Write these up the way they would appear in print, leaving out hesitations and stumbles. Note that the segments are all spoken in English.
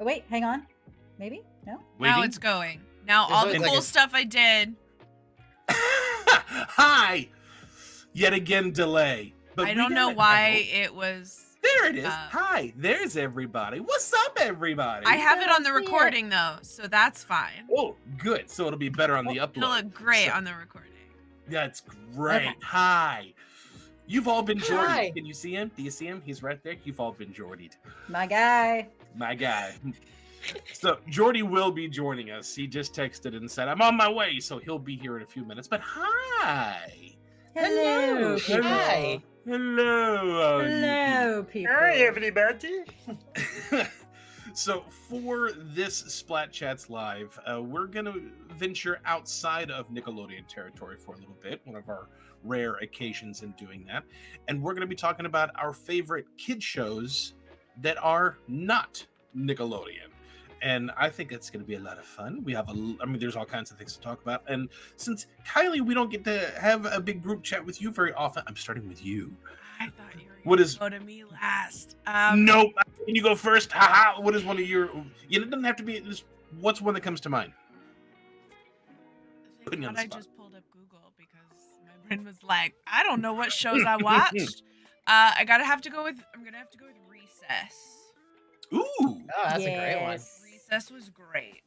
Oh, wait, hang on. Maybe? No? Waiting. Now it's going. Now There's all the always cool like stuff I did. Hi. Yet again, delay. But I we don't got know it. why it was. There it is. Hi. There's everybody. What's up, everybody? I have it on the see it. recording though, so that's fine. Oh, good. So it'll be better on the upload. It'll look great So- on the recording. That's great. Okay. Hi. You've all been Jordied. Hi. Can you see him? Do you see him? He's right there. You've all been Jordied. My guy. My guy. So Jordy will be joining us. He just texted and said, I'm on my way, so he'll be here in a few minutes. But hi. Hello, people. Hi. Hello. Hello, people. everybody. So for this Splat Chats Live, we're going to venture outside of Nickelodeon territory for a little bit, one of our rare occasions in doing that. And we're going to be talking about our favorite kid shows that are not Nickelodeon. And I think it's going to be a lot of fun. We have there's all kinds of things to talk about. And since Kylie, we don't get to have a big group chat with you very often, I'm starting with you. I thought you were What going is- to go to me last. Nope. Can you go first? Haha. What is one of your? It doesn't have to be. What's one that comes to mind? Putting you on the I spot. just pulled up Google because my brain was like, I don't know what shows I watched. I'm gonna have to go with Recess. Ooh. Oh, that's a great one. Yes. Recess was great.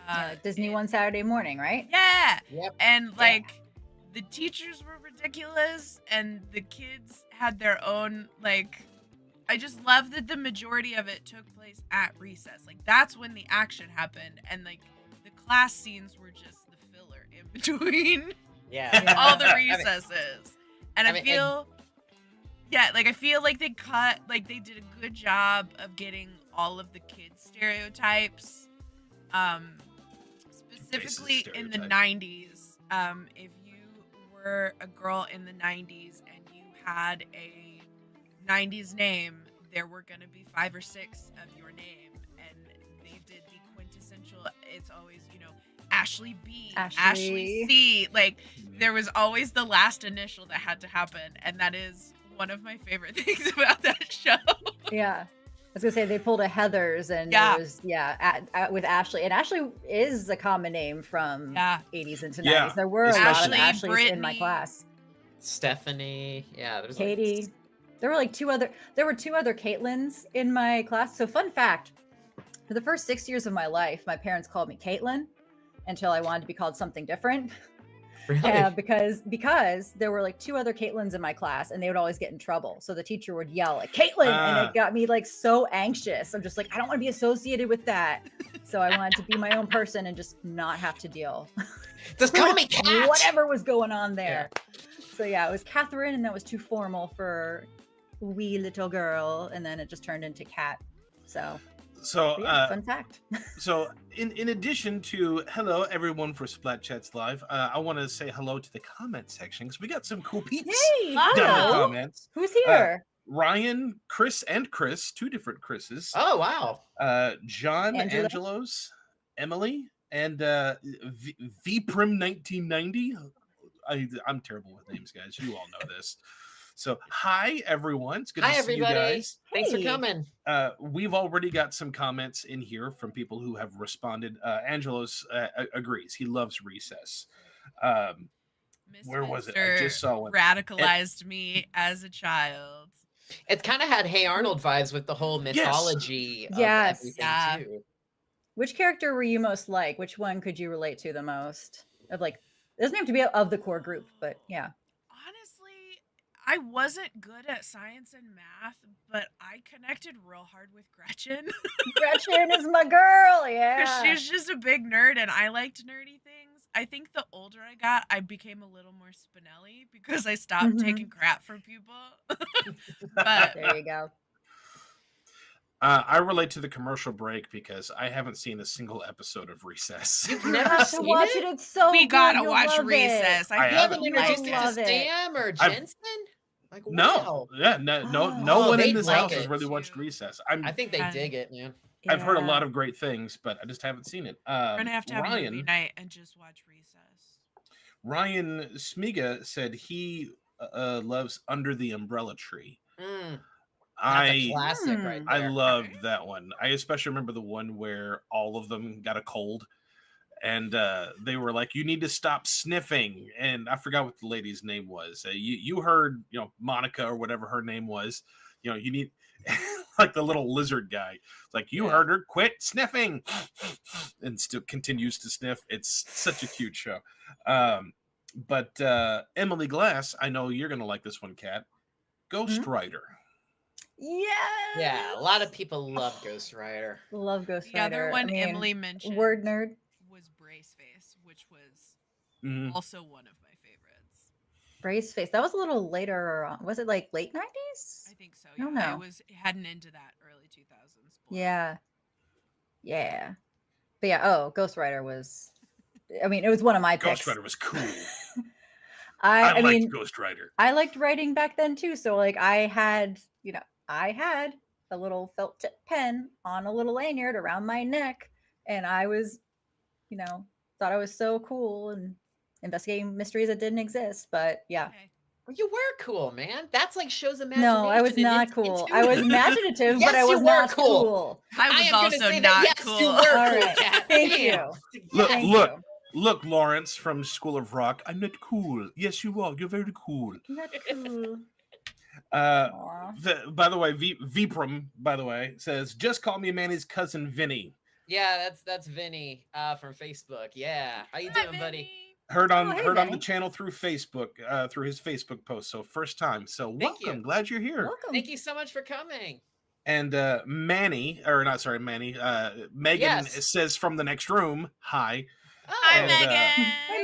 Yeah, Disney it- one Saturday morning, right? Yeah, Yep. and like the teachers were ridiculous, and the kids had their own like. I just love that the majority of it took place at recess. Like that's when the action happened, and like the class scenes were just the filler in between Yeah. all the I mean- recesses. And I feel like they cut, like they did a good job of getting all of the kids stereotypes. Specifically in the stereotype. 90s. If you were a girl in the 90s and you had a 90s name, there were going to be 5 or 6 of your name. And they did the quintessential, it's always, Ashley B, Ashley C. Like, there was always the last initial that had to happen. And that is one of my favorite things about that show. Yeah. I was gonna say they pulled a Heather's and Yeah. it was with Ashley, and Ashley is a common name from Yeah. 80s into 90s. Yeah. There were a lot of Ashley, Ashleys in my Brittany. class. Stephanie. Yeah, there's Katie. Like, There were two other Caitlins in my class. So fun fact, for the first 6 years of my life, my parents called me Caitlin until I wanted to be called something different. really? Because there were like 2 other Caitlins in my class and they would always get in trouble. So the teacher would yell like Caitlin, and it got me like so anxious. I'm just like, I don't want to be associated with that. So I wanted to be my own person and just not have to deal Just call me with Cat. whatever was going on there. So yeah, it was Catherine, and that was too formal for wee little girl, and then it just turned into Cat. So So, but yeah, fun fact. so in addition to hello everyone for Splat Chats Live, I want to say hello to the comment section because we got some cool peeps Hey, down in the hello. comments. Who's here? Ryan, Chris, and Chris, 2 different Chris's. Oh wow. John, Angela? Angelos, Emily, and Vprim 1990. I'm terrible with names, guys. You all know this. So, hi everyone. It's good Hi to see you everybody. guys. Thanks for Hey. coming. We've already got some comments in here from people who have responded. Angelos agrees. He loves Recess. Where was it? I Mr. just saw one. Radicalized me as a child. It kind of had Hey Arnold vibes with the whole mythology of Yes. everything Yeah. too. Which character were you most like? Which one could you relate to the most? Of like, it doesn't have to be of the core group, but yeah. Honestly, I wasn't good at science and math, but I connected real hard with Gretchen. Gretchen is my girl. Because Yeah. she was just a big nerd and I liked nerdy things. I think the older I got, I became a little more Spinelli because I stopped Mhm. taking crap from people. But There you go. I relate to the commercial break because I haven't seen a single episode of Recess. You've You never have to seen watch it? it. It's so we good. gotta You'll watch love it. Recess. I You I haven't haven't. introduced it to love it. Sam or I've- Jensen? Like No, wow. yeah, no Oh. one in they'd this like house has it. really watched Recess. I think they Yeah. dig it, man. I've heard a Yeah. lot of great things, but I just haven't seen it. We're gonna have to have a movie Ryan night and just watch Recess. Smiga said he loves Under the Umbrella Tree. Mm. That's a classic right I there. loved that one. I especially remember the one where all of them got a cold, and they were like, "You need to stop sniffing." And I forgot what the lady's name was. You heard, Monica or whatever her name was. You need like the little lizard guy. It's like, you heard her, quit sniffing, and still continues to sniff. It's such a cute show. But Emily Glass, I know you're gonna like this one, Kat. Ghost Rider. Yeah, a lot of people love Ghost Rider. Love Ghost The Rider. other one Emily mentioned word nerd was Braceface, which was also one of my favorites. Braceface. That was a little later on. Was it like late 90s? I think so. I don't know. It was heading into that early 2000s. Yeah. But yeah, Ghost Rider was, I mean, it was one of my picks. Ghost Rider was cool. I mean, liked Ghost Rider. I liked writing back then too. So like I had a little felt tip pen on a little lanyard around my neck, and I was, thought I was so cool and investigating mysteries that didn't exist. But yeah. Okay. Well, you were cool, man. That's like shows imagination. No, I was not cool. I was imaginative, Yes, but I was you were not cool. cool. I was am gonna also say not that, yes, cool. you were All cool, right. Kat. Thank Damn. you. Thank you. Look, Lawrence from School of Rock. I'm not cool. Yes, you are. You're very cool. Not cool. By the way, Vipram, by the way, says, just call me Manny's cousin Vinny. Yeah, that's Vinny from Facebook. Yeah, how you doing, buddy? Heard on Vinny. the channel through Facebook, through his Facebook post. So first time. So Thank welcome. you. Glad you're here. Welcome. Thank you so much for coming. And Megan says from the next room, hi. Oh, Hi, And, Megan. Hey,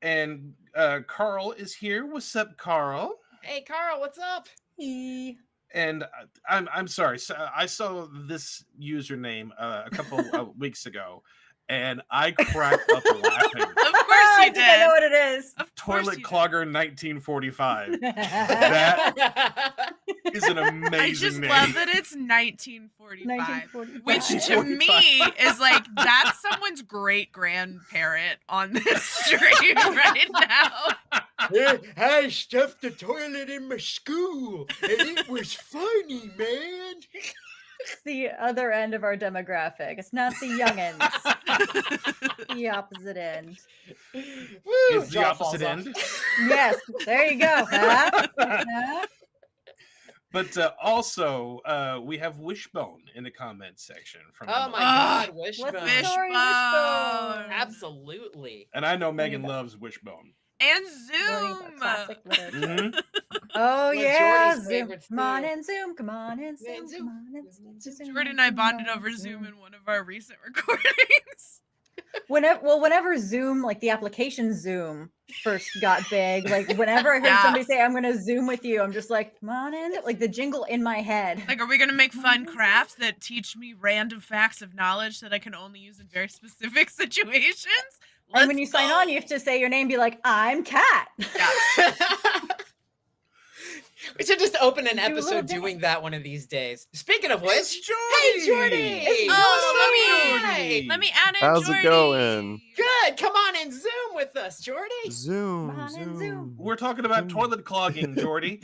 Megan. And Carl is here. What's up, Carl? Hey, Carl, what's up? And I'm sorry. So I saw this username a couple of weeks ago, and I cracked up laughing. Of course I you think I know did. what it is. Of course Toilet you did. Clogger 1945. That is an amazing I just name. love that it's 1945. 1945. Which to me is like, that's someone's great grandparent on this stream right now. I stuffed the toilet in my school, and it was funny, man. It's the other end of our demographic. It's not the youngins. The opposite end. It's the opposite end. Yes, there you go. Huh? But also, we have Wishbone in the comment section from Oh Emily. my God, Wishbone. What's the story, Wishbone. Absolutely. And I know Megan loves Wishbone. And Learning Zoom. about classic literature. Mhm. Oh Well, yeah, Jordy's Zoom. favorites Come on too. in, Zoom. Come on in, Man, Zoom. Zoom. Come on in, Zoom. Jordan and I bonded over Zoom in one of our recent recordings. Whenever Zoom, like the application Zoom, first got big, like whenever I heard Yeah. somebody say, "I'm going to Zoom with you," I'm just like, "Come on in," like the jingle in my head. Like, are we gonna make fun crafts that teach me random facts of knowledge that I can only use in very specific situations? And when you Let's sign go. on, you have to say your name, be like, "I'm Kat." We should just open an Do a little episode dance. doing that one of these days. Speaking of which, It's Jordy! hey, Jordy! It's Oh, Jordy! let me add in How's it Jordy. going? Good. Come on and Zoom with us, Jordy. Zoom, Come on in, Zoom. Zoom. We're talking about toilet clogging, Jordy.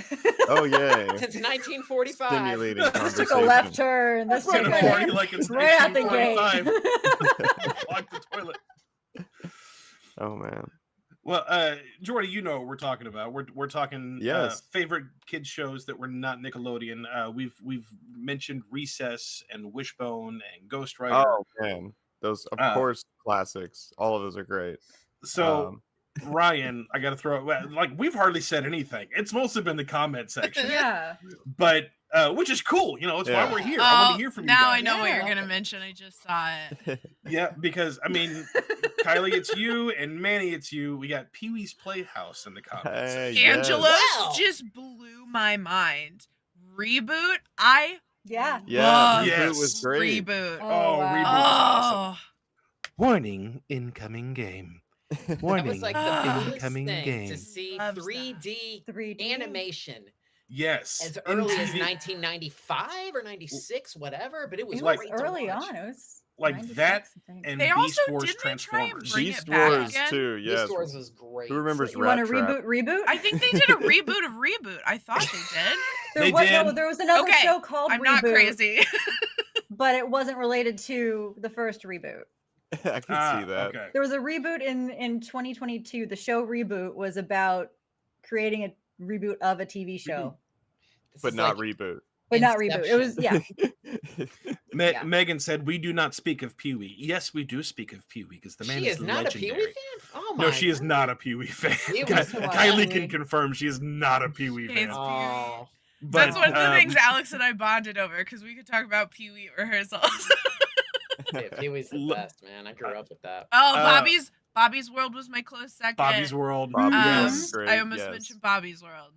Oh yay! Since 1945. Stimulating Took conversation. a left turn. This It's took gonna a party like it's right out the gate. 1945. Clog the toilet. Oh man. Well, Jordy, you know what we're talking about. We're talking Yes. favorite kids shows that were not Nickelodeon. We've mentioned Recess and Wishbone and Ghost Rider. Oh man, those of Uh, course classics. All of those are great. So Ryan, I got to throw it. Like we've hardly said anything. It's mostly been the comment section, Yeah. but which is cool. You know, it's Yeah. why we're here. I want to hear from you Now guys. I know what you're Yeah. gonna mention. I just saw it. Yeah, because I mean, Kylie, it's you, and Manny, it's you. We got Pee Wee's Playhouse in the comments. Hey, Angelo's Wow. just blew my mind. Reboot. I Yeah. Yeah, love Yes. Reboot was great. Reboot. Oh, wow. Reboot was awesome. Oh, Warning: incoming game. That Warning: was like the Ah. coolest incoming thing game. to see Loves that. 3D 3D animation Yes, as early as MTV 1995 or 96, whatever. But it was It like- was great to early watch. on. It was Like 96, that I think. and They Beast also Wars didn't they try and Transformers. bring Beast it back Wars again? too. Beast Yes. Wars was great. Who remembers You want Rat to Trap? reboot? I think they did a reboot of Reboot. I thought they did. They No, did. there was another Okay, show called I'm Reboot, not crazy. but it wasn't related to the first reboot. I can see that. Okay. There was a reboot in 2022. The show Reboot was about creating a reboot of a TV show, This But is not like reboot. but not reboot. It was yeah. Yeah. Megan said, "We do not speak of Pee Wee." Yes, we do speak of Pee Wee because the man she is not legendary. a Pee Wee fan. Oh my! No, she is God. not a Pee Wee fan. It Ky- was Kylie can funny. confirm she is not a Pee Wee She fan. hates Oh, But, That's one of the things um, Alex and I bonded over because we could talk about Pee Wee rehearsals. dude, Pee Wee's the best, man. I grew up with that. Oh, Uh, Bobby's World was my close second. Bobby's World. Bobby yes. great, I almost yes. mentioned Bobby's World.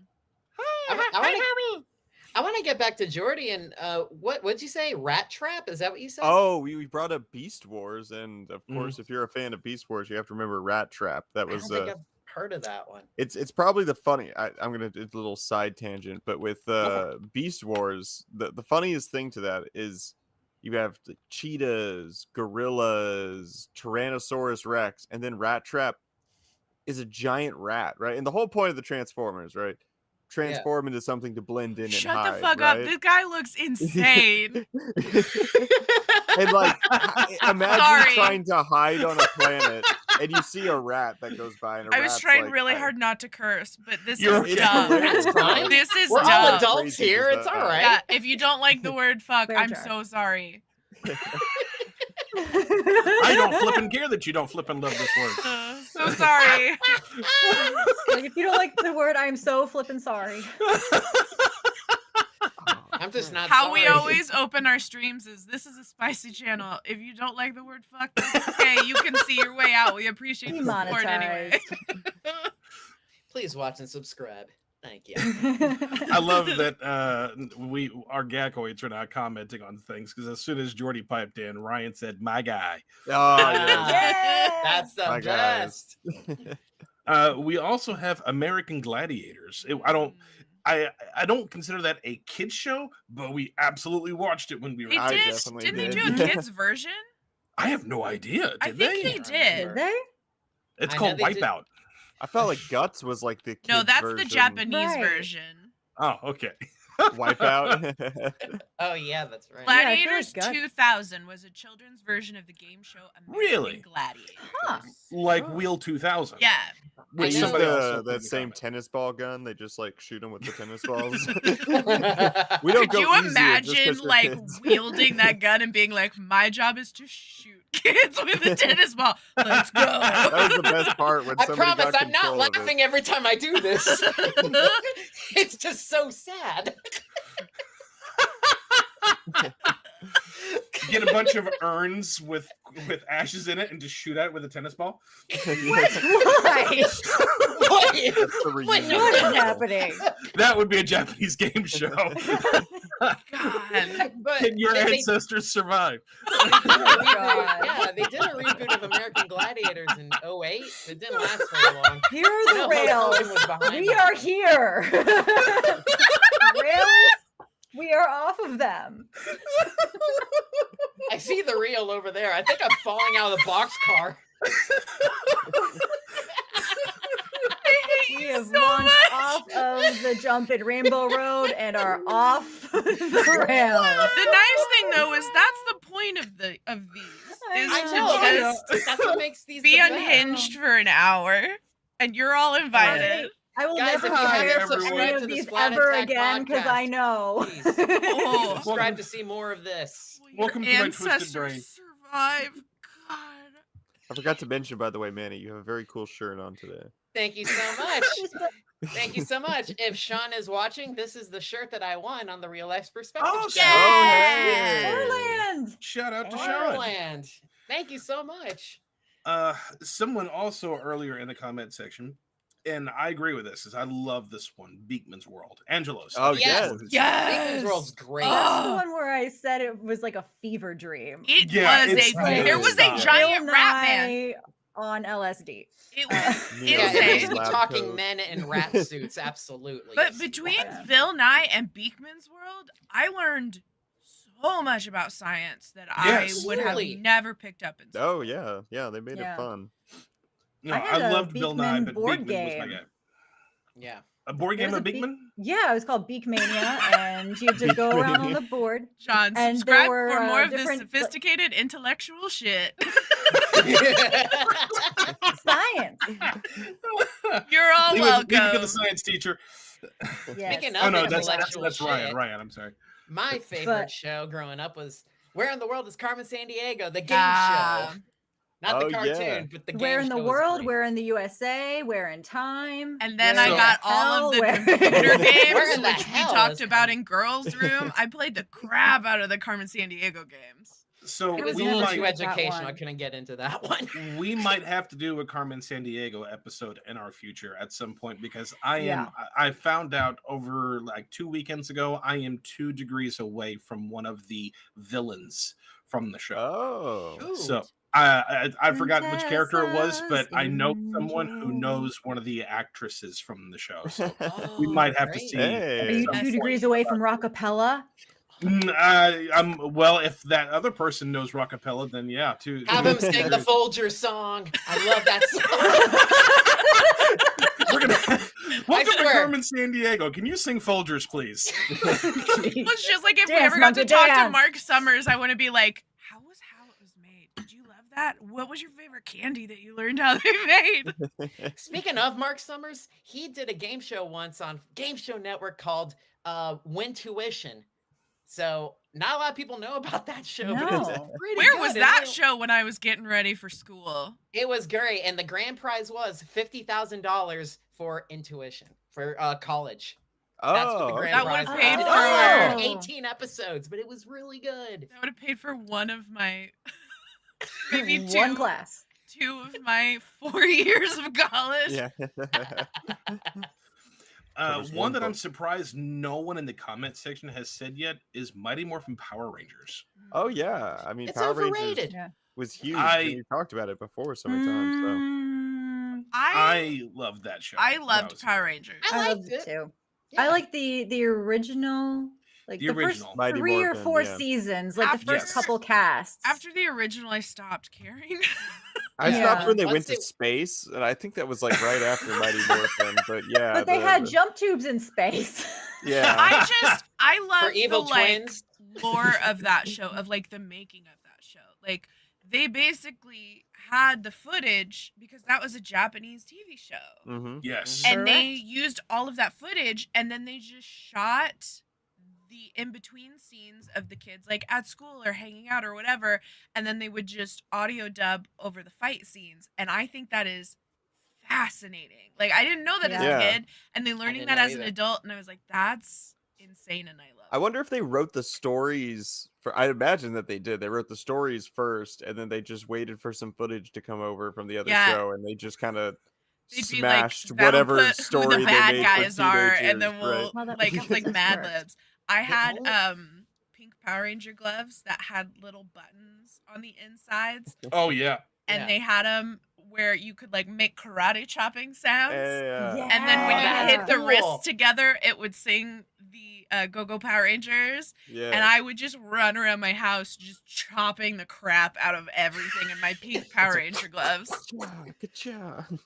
I want to get back to Jordy and what'd you say? Rat Trap? Is that what you said? Oh, we brought up Beast Wars, and of Mm. course, if you're a fan of Beast Wars, you have to remember Rat Trap. That I don't was think I've heard of that one. it's probably the funny. I'm gonna do a little side tangent, but with for Beast Wars, the funniest thing to that is you have the cheetahs, gorillas, Tyrannosaurus Rex, and then Rat Trap is a giant rat, right? And the whole point of the Transformers, right? Transform into something to blend in and Shut hide, the fuck right? up. This guy looks insane. And like, imagine Sorry. trying to hide on a planet, and you see a rat that goes by, and I was rat's trying like, really hard not to curse, but this You're is It's dumb. hilarious. That's fine. This is We're all dumb. adults Crazy here. as It's that. all right. Yeah, if you don't like the word fuck, Fair I'm jar. so sorry. I don't flippin' care that you don't flippin' love this word. So sorry. Like, if you don't like the word, I'm so flippin' sorry. I'm just not How sorry. we always open our streams is this is a spicy channel. If you don't like the word fuck, that's okay. You can see your way out. We appreciate the support anyway. Please watch and subscribe. Thank you. I love that our Gakoids are now commenting on things because as soon as Jordy piped in, Ryan said, "My guy." Oh, yes. Yeah. That's the My guys. best. We also have American Gladiators. I don't consider that a kids show, but we absolutely watched it when we were. They I did. definitely Didn't they did. do a kids version? I have no idea. Did I think they? they did. Did they? It's I called know they did. Wipeout. I felt like Guts was like the No, kids that's version. the Japanese Right. version. Oh, okay. Wipeout. Oh yeah, that's right. I feel like Gladiators Guts- 2000 was a children's version of the game show American Really? Gladiators. Huh. Like Oh. Wheel 2000. Yeah. They Which I use know somebody else put in that the same comments. tennis ball gun. They just like shoot them with the tennis balls. we We don't Could go you easier just 'cause imagine they're like kids. wielding that gun and being like, my job is to shoot kids with a tennis ball. Let's go. That was the best part when I somebody promise got I'm not control of it. laughing every time I do this. It's just so sad. Get a bunch of urns with ashes in it and just shoot at it with a tennis ball. Why? That's the Wait, reunion. no, What is no. happening? That would be a Japanese game show. God. But Can your they- ancestors survive? Oh, God. yeah, they did a reboot of American Gladiators in 08. It didn't last very long. Here are the I know Hulk rails. Hogan was behind We it. are here. Rails. We are off of them. I see the reel over there. I think I'm falling out of the boxcar. We have so launched much. off of the jump in Rainbow Road and are off the rails. The nice thing though is that's the point of these is I to know. just That's what makes these be the best. unhinged for an hour, and you're all invited. I will Guys, never if you Hi, hear haven't everyone. any subscribed of to the these Splat ever Attack again because I podcast, know. please Oh. subscribe to see more of this. Welcome Your to my twisted ancestors brain. survived. God. I forgot to mention, by the way, Manny, you have a very cool shirt on today. Thank you so much. Thank you so much. If Sean is watching, this is the shirt that I won on the Real Life Perspective Oh, show. Yeah. Orland. Shout out to Sean. Wonderland. Thank you so much. Someone also earlier in the comment section, and I agree with this, is I love this one, Beekman's World. Angelos. Oh, Yes. Yes. Beekman's World's great. That's the Oh. one where I said it was like a fever dream. It Yeah, was it's a there was a really giant Bill rat man. Nye on LSD. It was Yeah, Yeah, it's if a it's insane. lab talking coat. men in rat suits, absolutely. But yes. between Yeah. Bill Nye and Beekman's World, I learned so much about science that Yes. I would have Really? never picked up in school. Oh yeah, they made Yeah. it fun. No, I I had a loved Bill Nye, Beekman but board Beekman was my game. guy. yeah. A board There game was of a beak- Beakman? Yeah, it was called Beak Mania, and you had to go around on the board. John, And subscribe there were, for more of this different- sophisticated intellectual shit. Science. You're all Leave it to welcome. the science teacher. Yes. Speaking Oh of no, that's intellectual Ryan. shit, Ryan, I'm sorry. my favorite But- show growing up was Where in the World is Carmen Sandiego, the game Ah. show. Not Oh, the cartoon, yeah. but the game Where in the show was world, great. where in the USA, where in time. And then where I in got the all of the hell, where- computer Where games, in the which we hell talked is about Carmen? in girls' room. I played the crap out of the Carmen Sandiego games. So It was a we little might- too that educational. I one. couldn't get into that one. we might have to do a Carmen Sandiego episode in our future at some point because I found out over like 2 weekends ago I am 2 degrees away from one of the villains from the show. Oh. Ooh. So I forgot which character it was, but I know someone who Angel. knows one of the actresses from the show. So Oh, we might have to great. see. Hey. Are you at some 2 point. degrees away from Rockapella? Well, if that other person knows Rockapella, then yeah, too. Have him sing the Folger song. I love that song. We're gonna welcome to swear. Carmen Sandiego. Can you sing Folgers, please? Well, it's just like if we Dance, ever got to monkey, talk to dance. Mark Summers, I want to be like, how it was made? Did you love that? What was your favorite candy that you learned how they made? Speaking of Mark Summers, he did a game show once on Game Show Network called Win Tuition. So not a lot of people know about that show, but it was No. pretty Where good, was and that show when I was getting ready for school? It was great, and the grand prize was $50,000 for intuition for college. That's what the Oh. grand That prize would've was. paid It for- only aired 18 episodes, but it was really good. That would have paid for one of my maybe One class. 2 of my 4 years of college. Yeah. Covers One one that I'm book. surprised no one in the comment section has said yet is Mighty Morphin Power Rangers. Oh yeah. I mean, It's Power Rangers overrated. Yeah. was huge. I- and we talked about it before so many times. Mm, I loved that show. I when I loved was a Power kid. Rangers. I I liked loved it it. too. Yeah. I like the original, like The the first original. Mighty 3 or Morphin, 4 yeah. seasons, like the first Yes. couple casts. After the original, I stopped caring. I Yeah. stopped when they Once went to it- space, and I think that was like right after Mighty Morphin. But yeah, but they had jump tubes in space. yeah. I For love evil the like twins. lore of that show, of like the making of that show. Like they basically had the footage because that was a Japanese TV show. hmm Yes. And they Correct. used all of that footage and then they just shot the in between scenes of the kids like at school or hanging out or whatever, and then they would just audio dub over the fight scenes. And I think that is fascinating. Like I didn't know that as Yeah. a kid, and then learning didn't that know as an either. adult, and I was like, that's insane, and I love I wonder if they wrote the stories for. I imagine that they did. They wrote the stories first, and then they just waited for some footage to come over from the other Yeah. show, and they just kind of They'd be like, smashed that'll whatever put story who the they bad made guys for are, teenagers, and then we'll right? Well, that like makes it's like Mad worked. Libs. I had only- pink Power Ranger gloves that had little buttons on the insides, Oh yeah. and Yeah. they had them where you could like make karate chopping sounds. Yeah. And then when you Yeah. hit the Cool. wrists together, it would sing the Go-Go Power Rangers. Yeah. And I would just run around my house just chopping the crap out of everything in my pink Power Ranger gloves. Good job.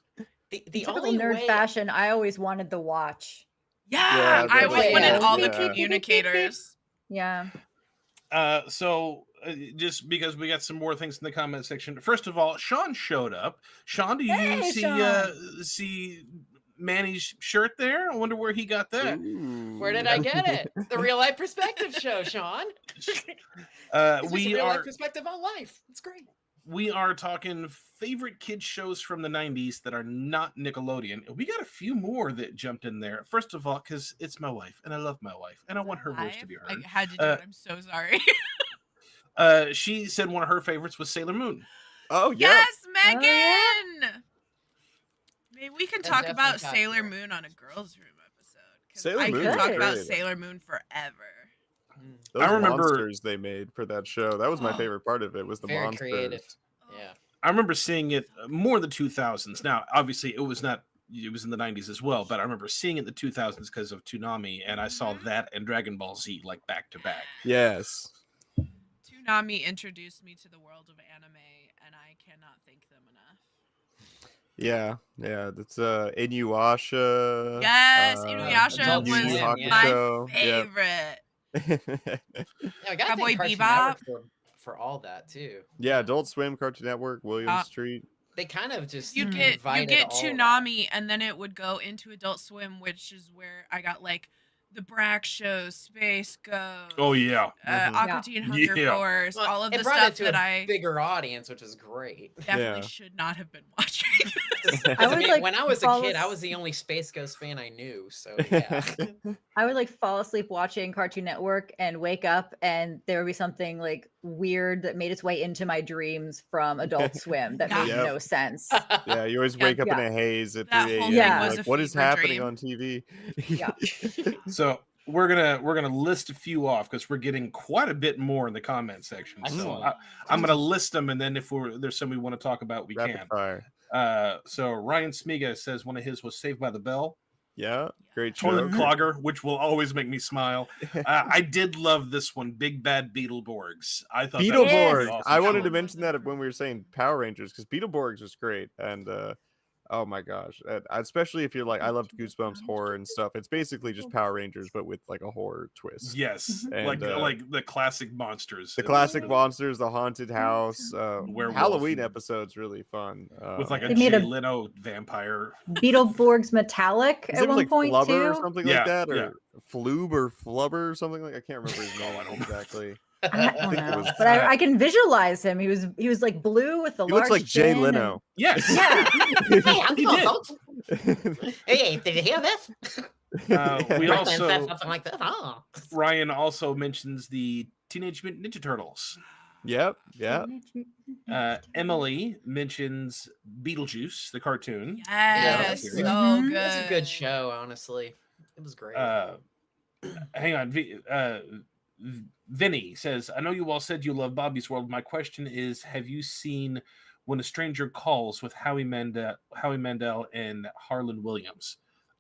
The In typical only nerd way fashion, I always wanted the watch. Yeah, I always right. wanted Yeah. all the Yeah. communicators. Yeah. Just because we got some more things in the comment section. First of all, Sean showed up. Sean, do you Hey, see Sean. see Manny's shirt there? I wonder where he got that. Where did I get it? The Real Life Perspective show, Sean. This is We Real Life are Perspective on life. It's great. we are talking favorite kids shows from the 90s that are not Nickelodeon. We got a few more that jumped in there. First of all, because it's my wife and I love my wife and I want her voice to be I heard. had to do it. I'm so sorry. She said one of her favorites was Sailor Moon. Oh yeah. Yes, yeah. Megan. Maybe we can That's talk about definitely top Sailor tier. Moon on a girls' room episode. 'Cause Sailor I Moon could is talk about great. Sailor Moon forever. Those I remember- monsters they made for that show. That was my favorite part of it. Was the Very monsters. creative. Yeah. I remember seeing it more in the 2000s. Now, obviously, it was not. It was in the 90s as well, but I remember seeing it in the 2000s because of Toonami, and I saw that and Dragon Ball Z like back to back. Yes. Toonami introduced me to the world of anime, and I cannot thank them enough. Yeah, that's Inuyasha. Yes, Adult Inuyasha Yu Yu was Swim, yeah. my Hakusho. Yep. favorite. Yeah, I gotta Cowboy thank Cartoon Bebop. Network for all that too. Yeah, Adult Swim, Cartoon Network, Williams Street. They kind of just You invited get all of that. Toonami, and then it would go into Adult Swim, which is where I got like the Brack shows, Space Ghost, Oh yeah. Aqua Teen Hunger Yeah. Force, Well, all of it the brought stuff it to that a I bigger audience, which is great. definitely Yeah. should not have been watching. I would, like, when I was a fall kid, I as- was the only Space Ghost fan I knew. So yeah. I would like fall asleep watching Cartoon Network and wake up and there would be something like weird that made its way into my dreams from Adult Swim that made Yep. no sense. Yeah, you always Yeah. wake up in Yeah. a haze at That 3 whole a.m. thing You're was like, a what is fever happening dream. on TV? Yeah. So we're gonna list a few off because we're getting quite a bit more in the comment section. So Excellent. I'm gonna list them, and then if there's some we want to talk about, we Rapid can. fire. So Ryan Smiga says one of his was Saved by the Bell. Yeah, great Toilet show. Clogger, which will always make me smile. I did love this one, Big Bad Beetleborgs. I thought that was a Beetleborgs. really awesome I wanted show. to mention that when we were saying Power Rangers, because Beetleborgs was great, and oh my gosh, especially if you're like, I loved Goosebumps horror and stuff. It's basically just Power Rangers, but with like a horror twist. Yes, And, like the classic monsters. The It was classic really- monsters, the haunted house, Werewolf Halloween and- episode's really fun. with like a They made Jay a- Leno vampire. Beetleborgs Metallic His at name was one like point Flubber or too. something Yeah, like that, or yeah. Floob or Flubber or something like. I can't remember his name I don't know. exactly. I don't think it know, was- but I can visualize him. He was like blue with the He large looks like Jay chin and- Leno. Yes. Yeah. Hey, how's it He going, did. folks? Hey, did you hear this? We Franklin also said something like this. Oh. Ryan also mentions the Teenage Mutant Ninja Turtles. Yep. Yeah. Emily mentions Beetlejuice, the cartoon. Yes, that's so good. Mhm. good. It was a good show, honestly. It was great. Hang on. Vinny says, I know you all said you love Bobby's World. My question is, have you seen When a Stranger Calls with Howie Mandel and Harlan Williams?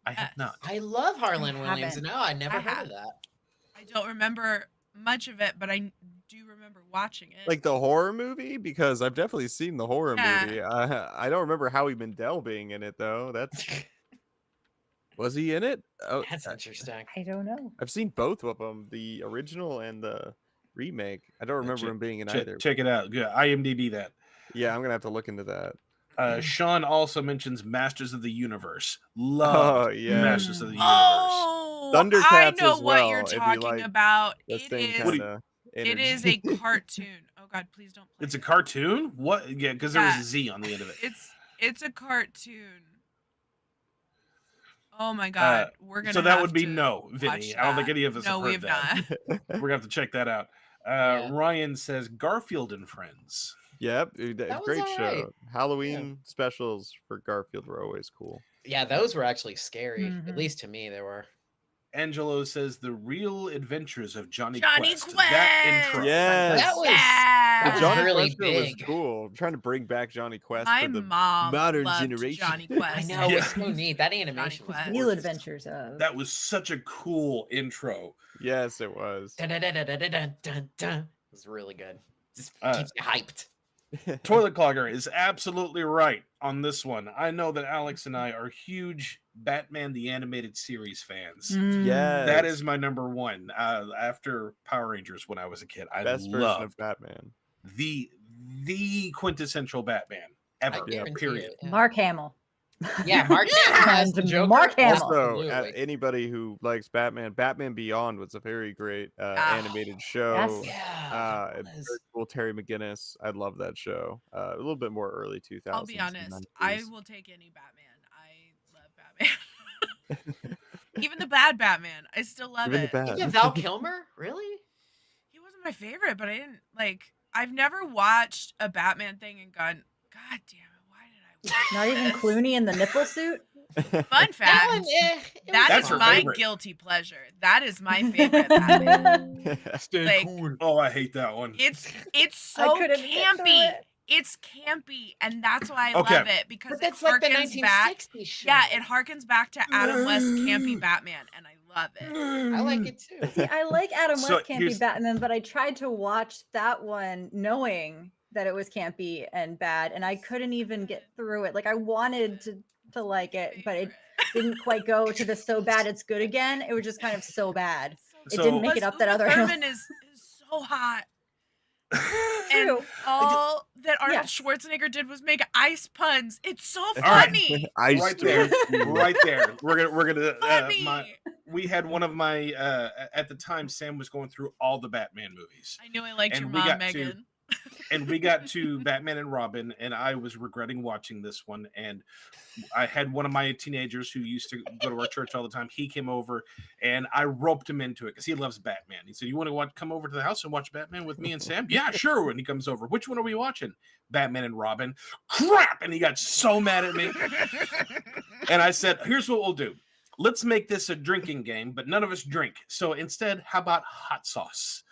I have Yes. not. I love Harlan I Williams. haven't. No, I never I heard have. of that. I don't remember much of it, but I do remember watching it. Like the horror movie, because I've definitely seen the horror Yeah. movie. I don't remember Howie Mandel being in it though. That's was he in it? Oh, That's interesting. I don't know. I've seen both of them, the original and the remake. I don't remember him being in either. Check it out. Good. IMDb that. Yeah, I'm gonna have to look into that. Sean also mentions Masters of the Universe. Love Oh yeah, Masters of the Universe. Oh, I Thundercats know as what well, you're if you talking like about. the It same is. kind of. It is a cartoon. Oh God, please don't play It's a it. cartoon? What? Yeah, because there was Yeah. a Z on the end of it. It's a cartoon. Oh my God, we're gonna. So that have would be to no, watch Vinny. I don't think that. any of us No, have we heard have that. not. We're gonna have to check that out. Yeah. Ryan says Garfield and Friends. Yep, That was great alright. show. Halloween specials for Garfield were always cool. Yeah, those were actually scary. Mhm. At least to me, they were. Angelo says The Real Adventures of Johnny Johnny Quest. Quest! That intro. Yes. That was- The Yeah. Johnny really Quest show was big. cool. I'm trying to bring back Johnny Quest My for the mom modern loved generation. Johnny I Quest. know, Yeah. it's so neat. That animation was Quest. Real gorgeous. Adventures of. That was such a cool intro. Yes, it was. Dun, dun, dun, dun, dun, dun, dun, dun. It was really good. Just Uh, keeps you hyped. Toilet Clogger is absolutely right on this one. I know that Alex and I are huge Batman the Animated Series fans. Mm. Yes. That is my number one. After Power Rangers when I was a kid, I best version loved of Batman. the quintessential Batman ever. guarantee Period. it, yeah. Mark Hamill. Yeah, Mark Hamill as the And Joker. Mark Hamill. Also, Absolutely. anybody who likes Batman Beyond was a very great animated show. Yes. Yeah. it Very was. cool. Terry McGinnis. I love that show. A little bit more early 2000s. I'll be and honest. I 90s. will take any Batman. I love Batman. Even the bad Batman, I still love Even the it. bad. Even Val Kilmer? Really? He wasn't my favorite, but I didn't like. I've never watched a Batman thing and gone, God damn it, why did I watch Not even this?" Clooney in the nipple suit. Fun That fact. one, it That was is That's her fine. my favorite. guilty pleasure. That is my favorite Batman. Stay Like- cool. Oh, I hate that one. It's I so couldn't get through campy. it. It's campy, and that's why I Okay. love it because But it that's like the harkens back. 1960s show. Yeah, it harkens back to Adam West campy Batman, and I love it. I like it too. See, I like Adam So West Campy here's- Batman, but I tried to watch that one knowing that it was campy and bad, and I couldn't even get through it. Like I wanted to like it, but it didn't quite go to the so bad it's good again. It was just kind of so bad. It So- didn't make it up that other hill. Thurman is so hot. True. And all that Arnold Yes. Schwarzenegger did was make ice puns. It's so right. funny. Ice Right there, right there. We're gonna. Funny. We had one of my at the time. Sam was going through all the Batman movies, I knew I liked And your we mom, got to- Megan. and we got to Batman and Robin, and I was regretting watching this one. And I had one of my teenagers who used to go to our church all the time. He came over, and I roped him into it because he loves Batman. He said, "You want to come over to the house and watch Batman with me and Sam?" Yeah, sure. And he comes over. Which one are we watching? Batman and Robin. Crap! And he got so mad at me. And I said, "Here's what we'll do. Let's make this a drinking game, but none of us drink. So instead, how about hot sauce?"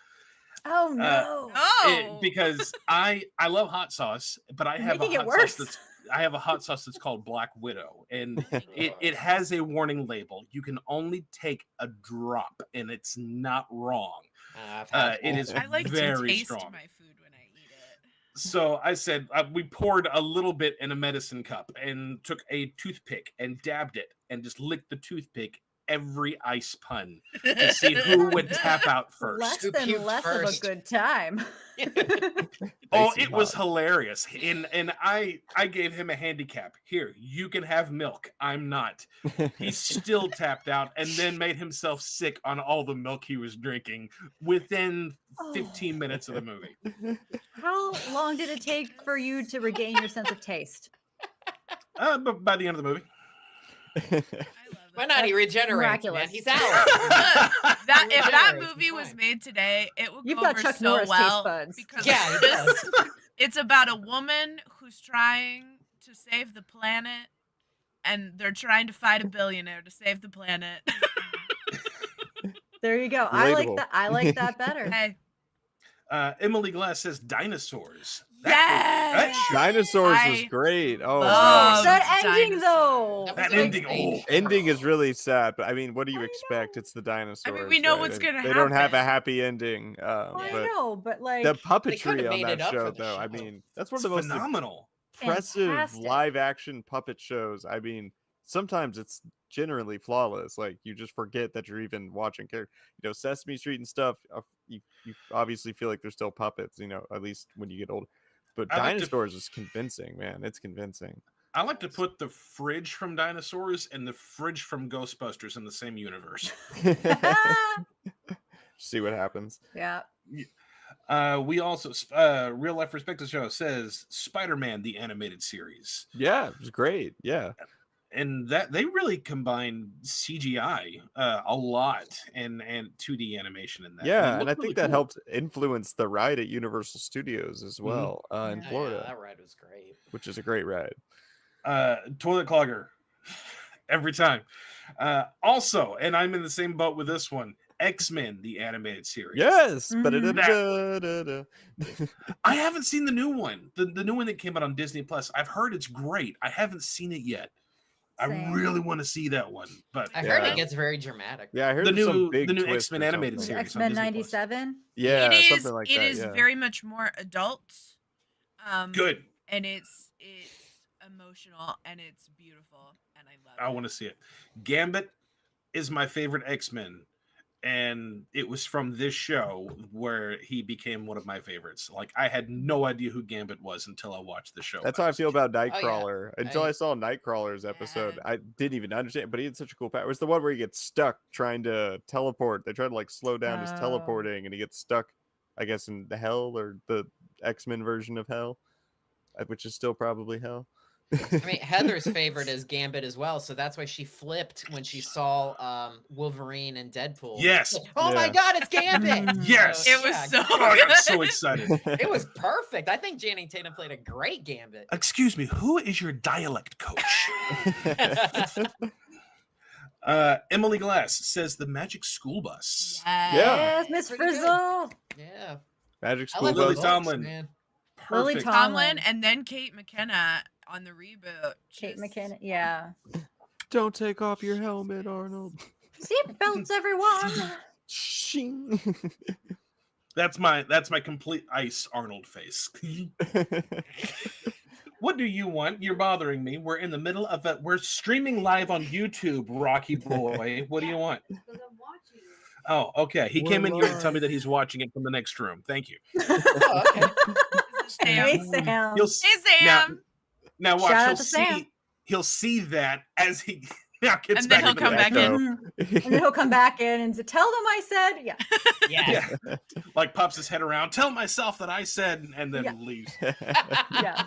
Oh no. Oh, Because I love hot sauce, but I You're have a making it hot worse. sauce I have a hot sauce that's called Black Widow, and it has a warning label. You can only take a drop, and it's not wrong. I've had It both. is I like to very taste strong. my food when I eat it. So I said we poured a little bit in a medicine cup and took a toothpick and dabbed it and just licked the toothpick every ice pun to see who would tap out first. Less Who than puked less first? of a good time. Oh, Icy it was hot. hilarious. And I gave him a handicap. Here, you can have milk. I'm not. He still tapped out and then made himself sick on all the milk he was drinking within 15 minutes of the movie. How long did it take for you to regain your sense of taste? But by the end of the movie. I love Why it. not? He That's regenerates, miraculous. man. He's out. That if that Regenerates, movie he's was fine. made today, it would You've go got over Chuck so Norris taste well buds. because Yeah, he it's does. it's about a woman who's trying to save the planet, and they're trying to fight a billionaire to save the planet. There you go. I like Relatable. that. I like that better. Hey, Emily Glass says dinosaurs. yes! Dinosaurs was I great. Oh, love man. That ending though. That That was ending, insane. Ending is really sad, but I mean, what do you I expect? know. It's the dinosaurs. we know right? what's gonna They don't have a happen. happy ending. I But know, but like the They could've puppetry on made that it up for show, the though, I show. mean, that's one It's of the most phenomenal. impressive Fantastic. live action puppet shows. I mean, sometimes it's generally flawless. Like you just forget that you're even watching character. Sesame Street and stuff. You obviously feel like they're still puppets. At least when you get older. But I like to- Dinosaurs is convincing, man. It's convincing. I like to put the fridge from dinosaurs and the fridge from Ghostbusters in the same universe. See what happens. yeah. We also Real Life Perspective Show says Spider-Man the animated series, Yeah, it was great. Yeah. and that they really combine CGI a lot and 2D animation in that. Yeah, it and I looked think really that cool. helped influence the ride at Universal Studios as well in Yeah. Yeah, Florida, that ride was great. which is a great ride. Toilet clogger every time. Also, and I'm in the same boat with this one. X-Men the animated series. Yes, but Mhm. I haven't seen the new one. The new one that came out on Disney Plus. I've heard it's great. I haven't seen it yet. I Same. really want to see that one. But I heard Yeah. it gets very dramatic. Yeah, I heard the there's some new big the new twist X-Men or animated something. series. X-Men on Disney Plus. 97. Yeah, it is. something like it that. is Yeah. very much more adult. Good. And it's emotional and it's beautiful and I love it. I want to see it. Gambit is my favorite X-Men, and it was from this show where he became one of my favorites. Like I had no idea who Gambit was until I watched the show. That's when how I was a feel kid. about Nightcrawler. Until I saw Nightcrawler's episode, Yeah. I didn't even understand. But he had such a cool power. It was the one where he gets stuck trying to teleport. They try to like slow down his Oh. teleporting, and he gets stuck, I guess, in the hell or the X-Men version of hell, which is still probably hell. I mean, Heather's favorite is Gambit as well, so that's why she flipped when she saw Wolverine and Deadpool. Yes. Like, oh my Yeah. God, it's Gambit! Mm. Yes. It was yeah, so Oh, I got good. so excited. it was perfect. I think Channing Tatum played a great Gambit. Excuse me, who is your dialect coach? Emily Glass says the Magic School Bus. Yeah. Yes, Miss Pretty good. Frizzle. Yeah, Magic I School like Lily Bus. the Tomlin. man. Lily Perfect. Tomlin. Tomlin and then Kate McKenna on the reboot. Kate Just- McKinnon. Yeah. Don't take off your helmet, Arnold. Seatbelts, everyone. Shing. That's my complete ice Arnold face. What do you want? You're bothering me. We're in the middle of it. We're streaming live on YouTube, Rocky Boy. What do you want? Oh, okay. He came in here to tell me that he's watching it from the next room. Thank you. Oh, okay. Is it Hey, Sam? Sam. You'll Hey, now, Sam. now watch. Shout out He'll to see. Sam. He'll see that as he now gets And then back he'll into come the back echo. in. Mhm. And then he'll come back in and say, tell them I said, yeah. Yes. Yeah, like pops his head around. Tell myself that I said, and then Yeah. leaves. Yeah.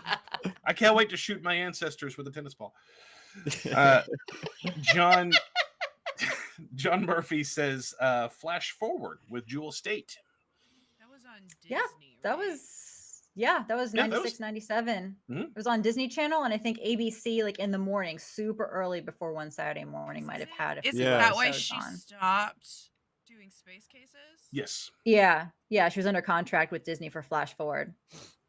I can't wait to shoot my ancestors with a tennis ball. John Murphy says, "Flash forward with Jewel State." That was on Disney. Yeah, that right? was Yeah, that 96, was- 97. Mhm. It was on Disney Channel, and I think ABC, like in the morning, super early before one Saturday morning, might have had a Is few it Yeah. that why episodes she on. stopped doing Space Cases? Yes. Yeah, she was under contract with Disney for Flash Forward,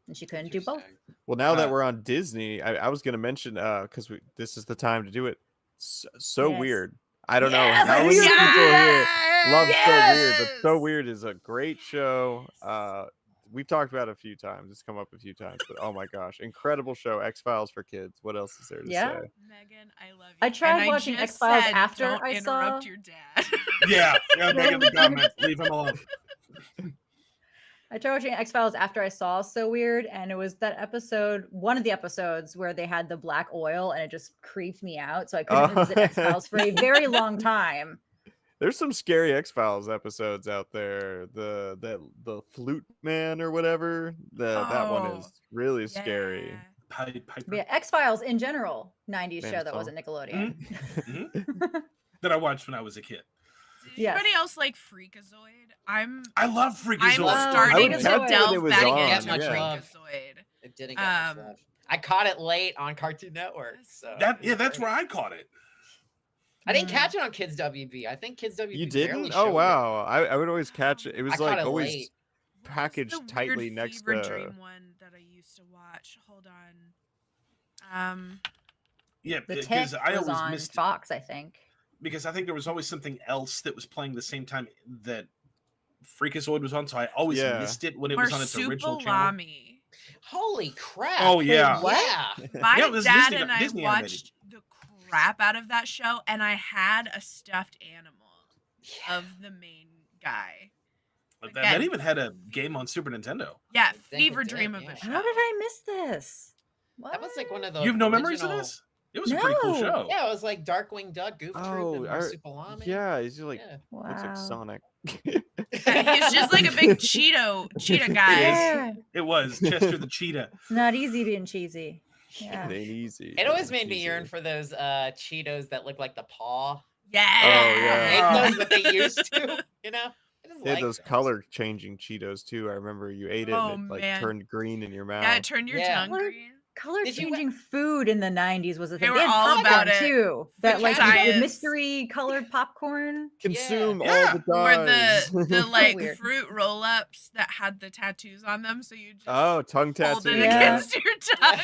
and she couldn't do both. Interesting. Well, now that Uh, we're on Disney, I was going to mention because this is the time to do it. So Yes. weird. I don't Yes, know how I many knew people here love Yes! So Weird, but So Weird is a great show. We've talked about it a few times. It's come up a few times, but oh my gosh, incredible show. X-Files for kids. What else is there to Yeah. say? Megan, I love you. I tried And watching just X-Files said, after don't I interrupt saw- your dad. Yeah. Make the comments. Leave him alone. I tried watching X-Files after I saw So Weird, and it was that episode, one of the episodes where they had the black oil, and it just creeped me out. So I couldn't revisit X-Files for a very long time. There's some scary X-Files episodes out there. The flute man or whatever. That one Oh, is really scary. Yeah. Piper. But yeah, X-Files in general, 90s Man, show that so- wasn't Nickelodeon. Mhm. That I watched when I was a kid. Did Yes. anybody else like Freakazoid? I love I'm Freakazoid. I would starting catch to it when delve it was back on, into yeah. Freakazoid. It didn't get much love. I caught it late on Cartoon Network. So That's where I caught it. I didn't Mm. catch it on Kids WB. I think Kids WB. You barely didn't? showed Oh it. wow. I would always catch it. It was I caught like it always late. What was packaged the weird tightly next Fever to Dream one that I used to watch. Hold on. Yeah, The because Tick I was always on missed it. Fox, I think. Because I think there was always something else that was playing the same time that Freakazoid was on, so I always Yeah. missed it when it was on its original channel. Marsupilami. Holy crap! Oh yeah, what? Yeah. My Yeah, it was dad Disney- and I Disney animated. watched the crap out of that show, and I had a stuffed animal of the main guy. that even had a game on Super Nintendo. Yeah, think it Fever did, Dream of yeah. a show. How did I miss this? That was like one of the. You have no memories of original- this? It was a pretty cool No. show. Yeah, it was like Darkwing Duck, Goof Troop, and Oh, Marsupilami. yeah, he's just like Yeah. looks like Wow. Sonic. Yeah, he's just like a big cheetah guy. Yeah. It was Chester the Cheetah. It's not easy being cheesy. It Yeah. ain't easy. It always It's made me easy. yearn for those Cheetos that look like the paw. Yeah. Oh, yeah. Make those that they used to, you know? I just They had like those color changing Cheetos too. I remember you ate it Oh, and it like man. turned green in your mouth. Yeah, turn your Yeah. tongue What? green. Color Did you- changing food in the 90s was a They thing. were had all about popcorn, it. too. That The like science. the mystery colored popcorn. Consume Yeah. all the Or dyes. the like Weird. fruit roll-ups that had the tattoos on them, so you just oh, tongue hold it tattoo. Yeah. against your tongue.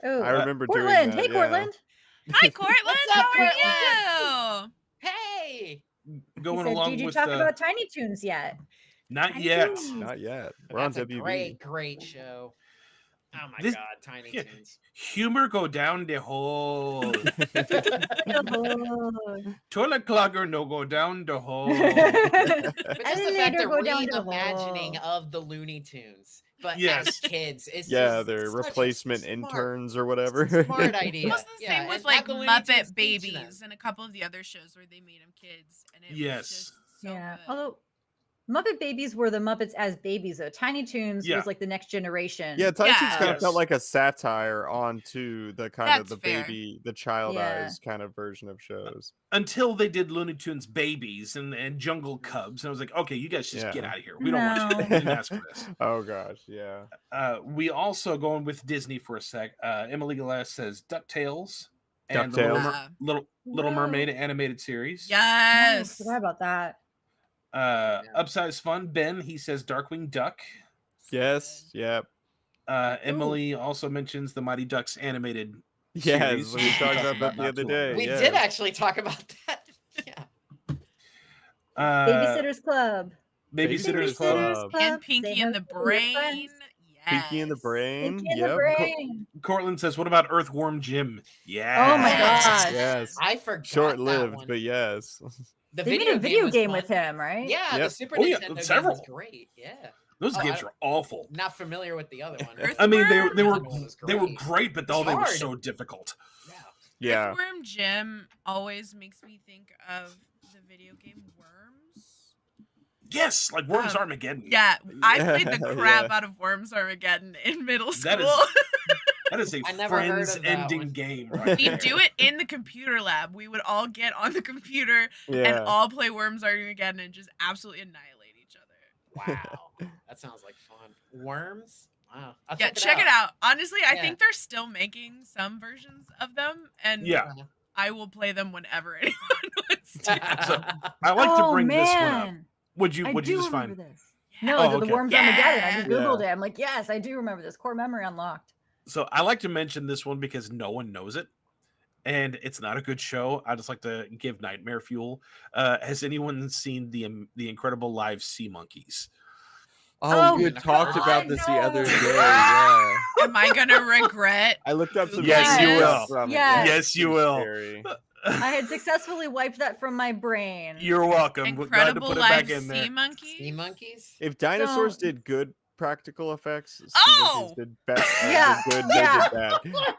Oh, I remember doing Portland. that. Hey, yeah. Portland. Hi, Cortland. What's up, How are you? Hey! He Going said, along did you with talk about Tiny Toons yet? not Tiny yet. Toons. Not yet. We're on That's a WB. great show. Oh my This- god, Tiny yeah. Toons. Humor go down the hole. Oh. Toilet clogger no go down the hole. But just the fact Elevator they're go down the reimagining hall. of the Looney Tunes, but Yes. as kids. It's Yeah, just they're such a replacement smart- interns or whatever. Smart idea. It was the Yeah, same and with have like the Looney Muppet Tunes teach them. Babies and a couple of the other shows where they made them kids, and it Yes. was just so Yeah. good. Although Muppet Babies were the Muppets as babies, though. Tiny Toons Yeah. was like the next generation. Yeah, Tiny Toons Yeah. kind of Yes. felt like a satire onto the kind of That's the fair. baby, the child Yeah. eyes kind of version of shows. Until they did Looney Tunes Babies and Jungle Cubs. And I was like, okay, you guys just get Yeah. out of here. We don't want you. No. We didn't ask for this. Oh gosh, yeah. We also going with Disney for a sec. Emily Glass says DuckTales and the DuckTales. Little Whoa. Mermaid animated series. Oh, I Yes. forgot about that. Upsize Fun, Ben, he says Darkwing Duck. Yes, yep. Emily also mentions the Mighty Ducks animated Yes, series. we talked about that the not other too long day. ago. We yeah. did actually talk about that. Yeah. Babysitter's Club. Babysitter's Club. And Pinky and the Brain. Pinky and the Yes. Brain. Pinky and the Yep. Brain. Cortland says, "What about Earthworm Jim?" Yeah. Oh my Yes. gosh. Yes. I forgot that Short-lived, one. but yes. The They made a video was game fun. with him, right? Yeah, the Yep. Super Oh, yeah, Nintendo game several. was great. Yeah. Those Oh, games I- were awful. Not familiar with the other one. I mean, they Earthworm- were was they were great. great, but It's they were hard. so difficult. Yeah. Yeah. Earthworm Jim always makes me think of the video game Worms. Yes, like Worms Um, Armageddon. Yeah, I played the crap Yeah. out of Worms Armageddon in middle school. That is- That is a I never heard of that friends-ending one. game. Right We'd there. do it in the computer lab. We would all get on the computer and Yeah. all play Worms Armageddon and just absolutely annihilate each other. Wow. That sounds like fun. Worms? Wow. I'll Yeah, check it out. Honestly, I Yeah. think they're still making some versions of them, and Yeah. I will play them whenever anyone wants to. Yeah, so I like to Oh, bring this one up. man. Would you I just do find? remember this. Yeah. No, Oh, the okay. Worms Armageddon. I just Yeah. Googled it. I'm like, yes, I do remember this. Core memory unlocked. So I like to mention this one because no one knows it, and it's not a good show. I just like to give nightmare fuel. Has anyone seen the Incredible Live Sea Monkeys? Oh, Oh, we had talked God, about this the other no. day. Yeah. Am I gonna regret? I looked up some Yes, you videos will. from it. Yes. Yes, you will. Scary. I had successfully wiped that from my brain. You're welcome. We're glad to Incredible put it Live back in there. Sea Monkey. Sea monkeys? If dinosaurs Don't- did good practical effects, sea Oh! monkeys did best. Yeah, Did good, yeah. they did bad.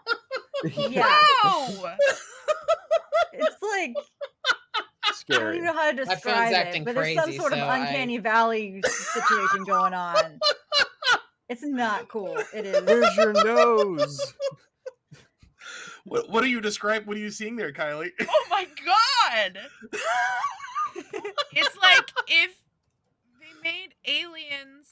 Yeah. No! It's like, I don't Scary. even know how to friend's describe it, acting but there's some crazy, sort of so I- uncanny valley situation going on. It's not cool. It is. Where's your nose? What are you describing? What are you seeing there, Kylie? Oh my god! It's like if they made aliens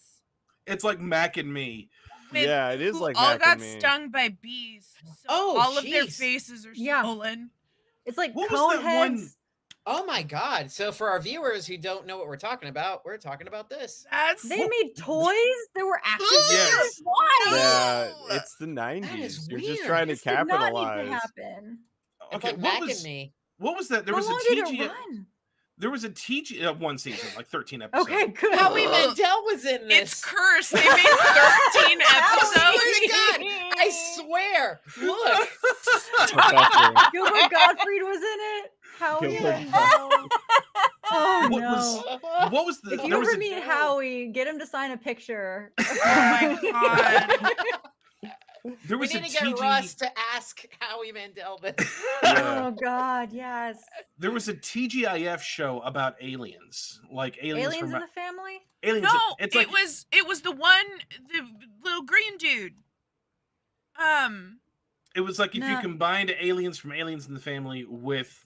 It's like Mac and Me. with Yeah, it is who like all Mac got and Me. stung by bees, so Oh, all of their jeez. faces are Yeah. swollen. It's like What was cone that one- heads. Oh my god. So for our viewers who don't know what we're talking about this. That's They made toys that were action Yes. figures. Why? Yeah, No! it's the 90s. You're just weird. trying to This did not need to capitalize. happen. It's Okay, like what Mac was and Me. what was that? There How was a long did it TG. run? There was a TG one season, like 13 episodes. Okay, good. Howie Ugh. Mandel was in this. it's cursed. They made 13 Swear episodes. to God, I swear. Look. Professor. Gilbert Gottfried was in it. Howie Gilbert Mandel. Oh What no. was- What was the? If you there was ever a- meet Howie, get him to sign a picture. Oh my god. There We was a need to get TG. Russ to ask Howie Mandel this. Yeah. Oh God, yes. There was a TGIF show about aliens, like aliens, Aliens from in the family? aliens. No, it's it like was the one, the little green dude. it was like if you No. combined aliens from Aliens in the Family with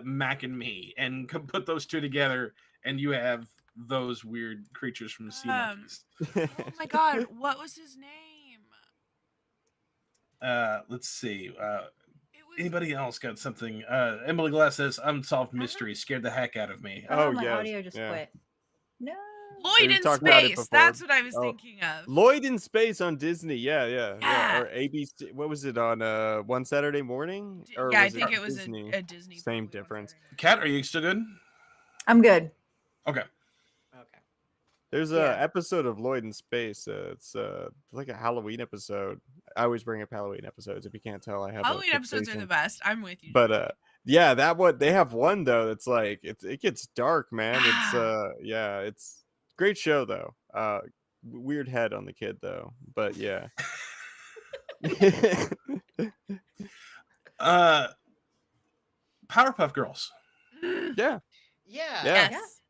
Mac and Me, and put those two together, and you have those weird creatures from Sea Monkeys. Oh my god, what was his name? Let's see. It was Anybody else got something? Emily Glass says Unsolved Mystery scared the heck out of me. Oh, my yes, audio just yeah. quit. No. Lloyd We've in talked about it Space. before. That's what I was Oh. thinking of. Lloyd in Space on Disney. Yeah. Yeah. Or ABC. What was it on One Saturday Morning? Or Yeah, I was think it was Disney? a Disney. Same probably one difference. Saturday. Kat, are you still good? I'm good. Okay. Okay. There's a Yeah. episode of Lloyd in Space. It's like a Halloween episode. I always bring up Halloween episodes. If you can't tell, I have Halloween a episodes are fixation. the best. I'm with you. But yeah, that one they have one though. That's like it gets dark, man. It's yeah, it's great show though. Weird head on the kid though, but yeah. Powerpuff Girls. Yeah. Yeah. Yeah. yes.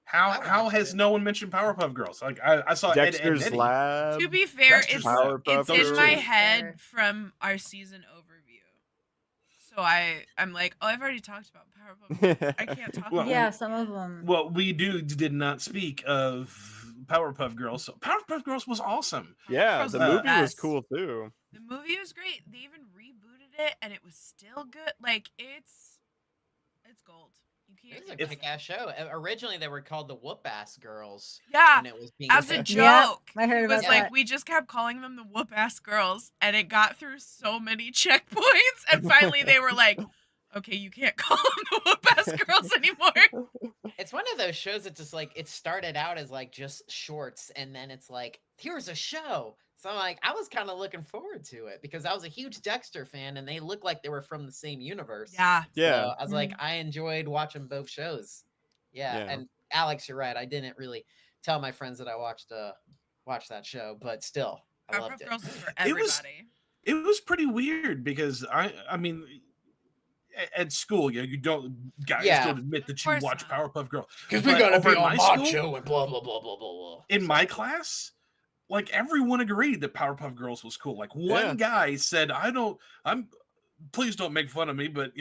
How has no one mentioned Powerpuff Girls? Like I saw Ed, Ed, Dexter's Eddie. Lab. To be fair, Dexter's it's Lab. it's Powerpuff in my Girls. head from our season overview. So I'm like, oh, I've already talked about Powerpuff Girls. I can't talk Well, about Yeah, it. some of them. Well, we did not speak of Powerpuff Girls. So Powerpuff Girls was awesome. Yeah, Girls the are the movie was best. cool too. The movie was great. They even rebooted it, and it was still good. Like it's gold. You It can't. was a kick-ass show. Originally, they were called the Whoop-Ass Girls. Yeah, when it was being as a filmed. joke. I heard It was about like that. we just kept calling them the whoop ass girls, and it got through so many checkpoints, and finally they were like, "Okay, you can't call them the whoop ass girls anymore." It's one of those shows that just like it started out as like just shorts, and then it's like here's a show. So I'm like, I was kind of looking forward to it because I was a huge Dexter fan, and they looked like they were from the same universe. Yeah. Yeah. So I was like, I enjoyed watching both shows. Yeah, Yeah. and Alex, you're right. I didn't really tell my friends that I watched that show, but still, I loved Powerpuff it. Girls is for It was- everybody. It was pretty weird because I mean, at school, you don't guys Yeah. don't admit that you course watch not. Powerpuff Girls. Because we But gotta over be in on my school- macho and blah blah blah blah blah blah. In my class, like everyone agreed that Powerpuff Girls was cool. Like one Yeah. guy said, please don't make fun of me, but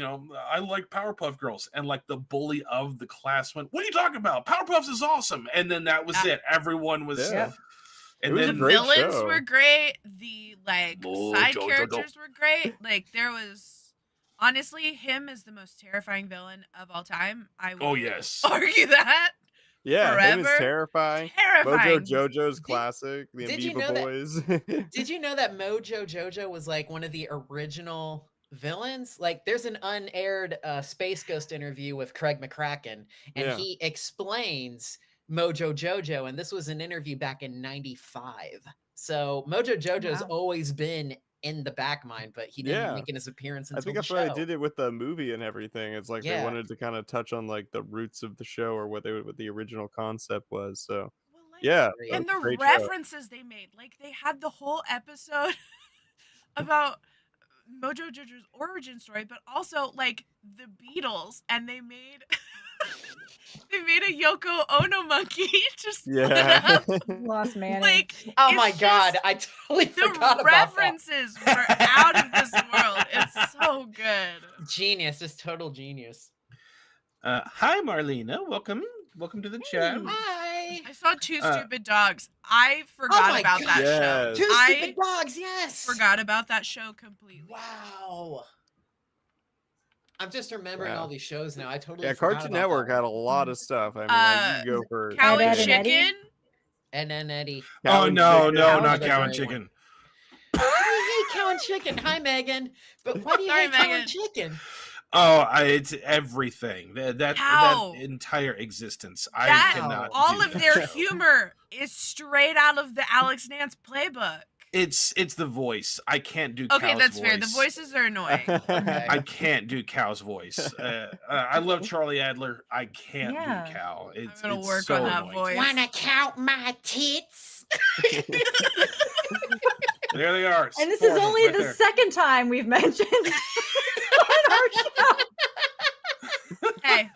I like Powerpuff Girls. And like the bully of the class went, what are you talking about? Powerpuffs is awesome. And then that was it. Everyone was Yeah. and It was a then The great villains show. were great. The like Oh, side Jojo. characters were great. Like there was honestly him is the most terrifying villain of all time. I will Oh, yes. argue that. Yeah, him is Forever. terrifying. Terrifying. Mojo Jojo's classic, the did you Amoeba know that- Boys. Did you know that Mojo Jojo was like one of the original villains? Like, there's an unaired Space Ghost interview with Craig McCracken, and Yeah. he explains Mojo Jojo, and this was an interview back in '95. So Mojo Jojo's Wow. always been in the back mind, but he didn't Yeah. make his appearance I until think the that's why show. they did it with the movie and everything. It's like they Yeah. wanted to kind of touch on like the roots of the show or what the original concept was. So Well, like, yeah, Great. and that's a the great show. references they made, like they had the whole episode about Mojo Jojo's origin story, but also like the Beatles, and they made they made a Yoko Ono monkey just split Yeah. up. Lost man. Like Oh it's my god, just- I totally forgot the about references were out of this world. It's so good. that. Genius, just total genius. Hi, Marlena. Welcome to the chat. Hi. I saw Two Uh, Stupid Dogs. I forgot my about that show. Yes. Two I stupid dogs, yes. forgot about that show completely. Wow. I'm just remembering Yeah. all these shows now. I totally Yeah, forgot Cartoon about Network that had a one. lot of stuff. I mean, like, you go for Cow and Ed, Ed, and Eddie? Chicken. And then Eddie. Cow Oh and no, Chicken. no, That was not a cow and great one. chicken. Why do you hate cow and chicken? Hi, Megan. But why do you Sorry, hate cow Megan. and chicken? Oh, it's everything. That Cow. entire existence. That- I cannot. All do of that their show. humor is straight out of the Alex Nance playbook. It's the voice. I can't do. Okay, Cow's that's voice. fair. The voices are annoying. Okay. I can't do Cow's voice. I love Charlie Adler. I can't Yeah. do Cow. It's gonna it's work so on that annoying. voice. Wanna count my tits? There they are. And this four is of them only right the there. second time we've mentioned on our show. Hey,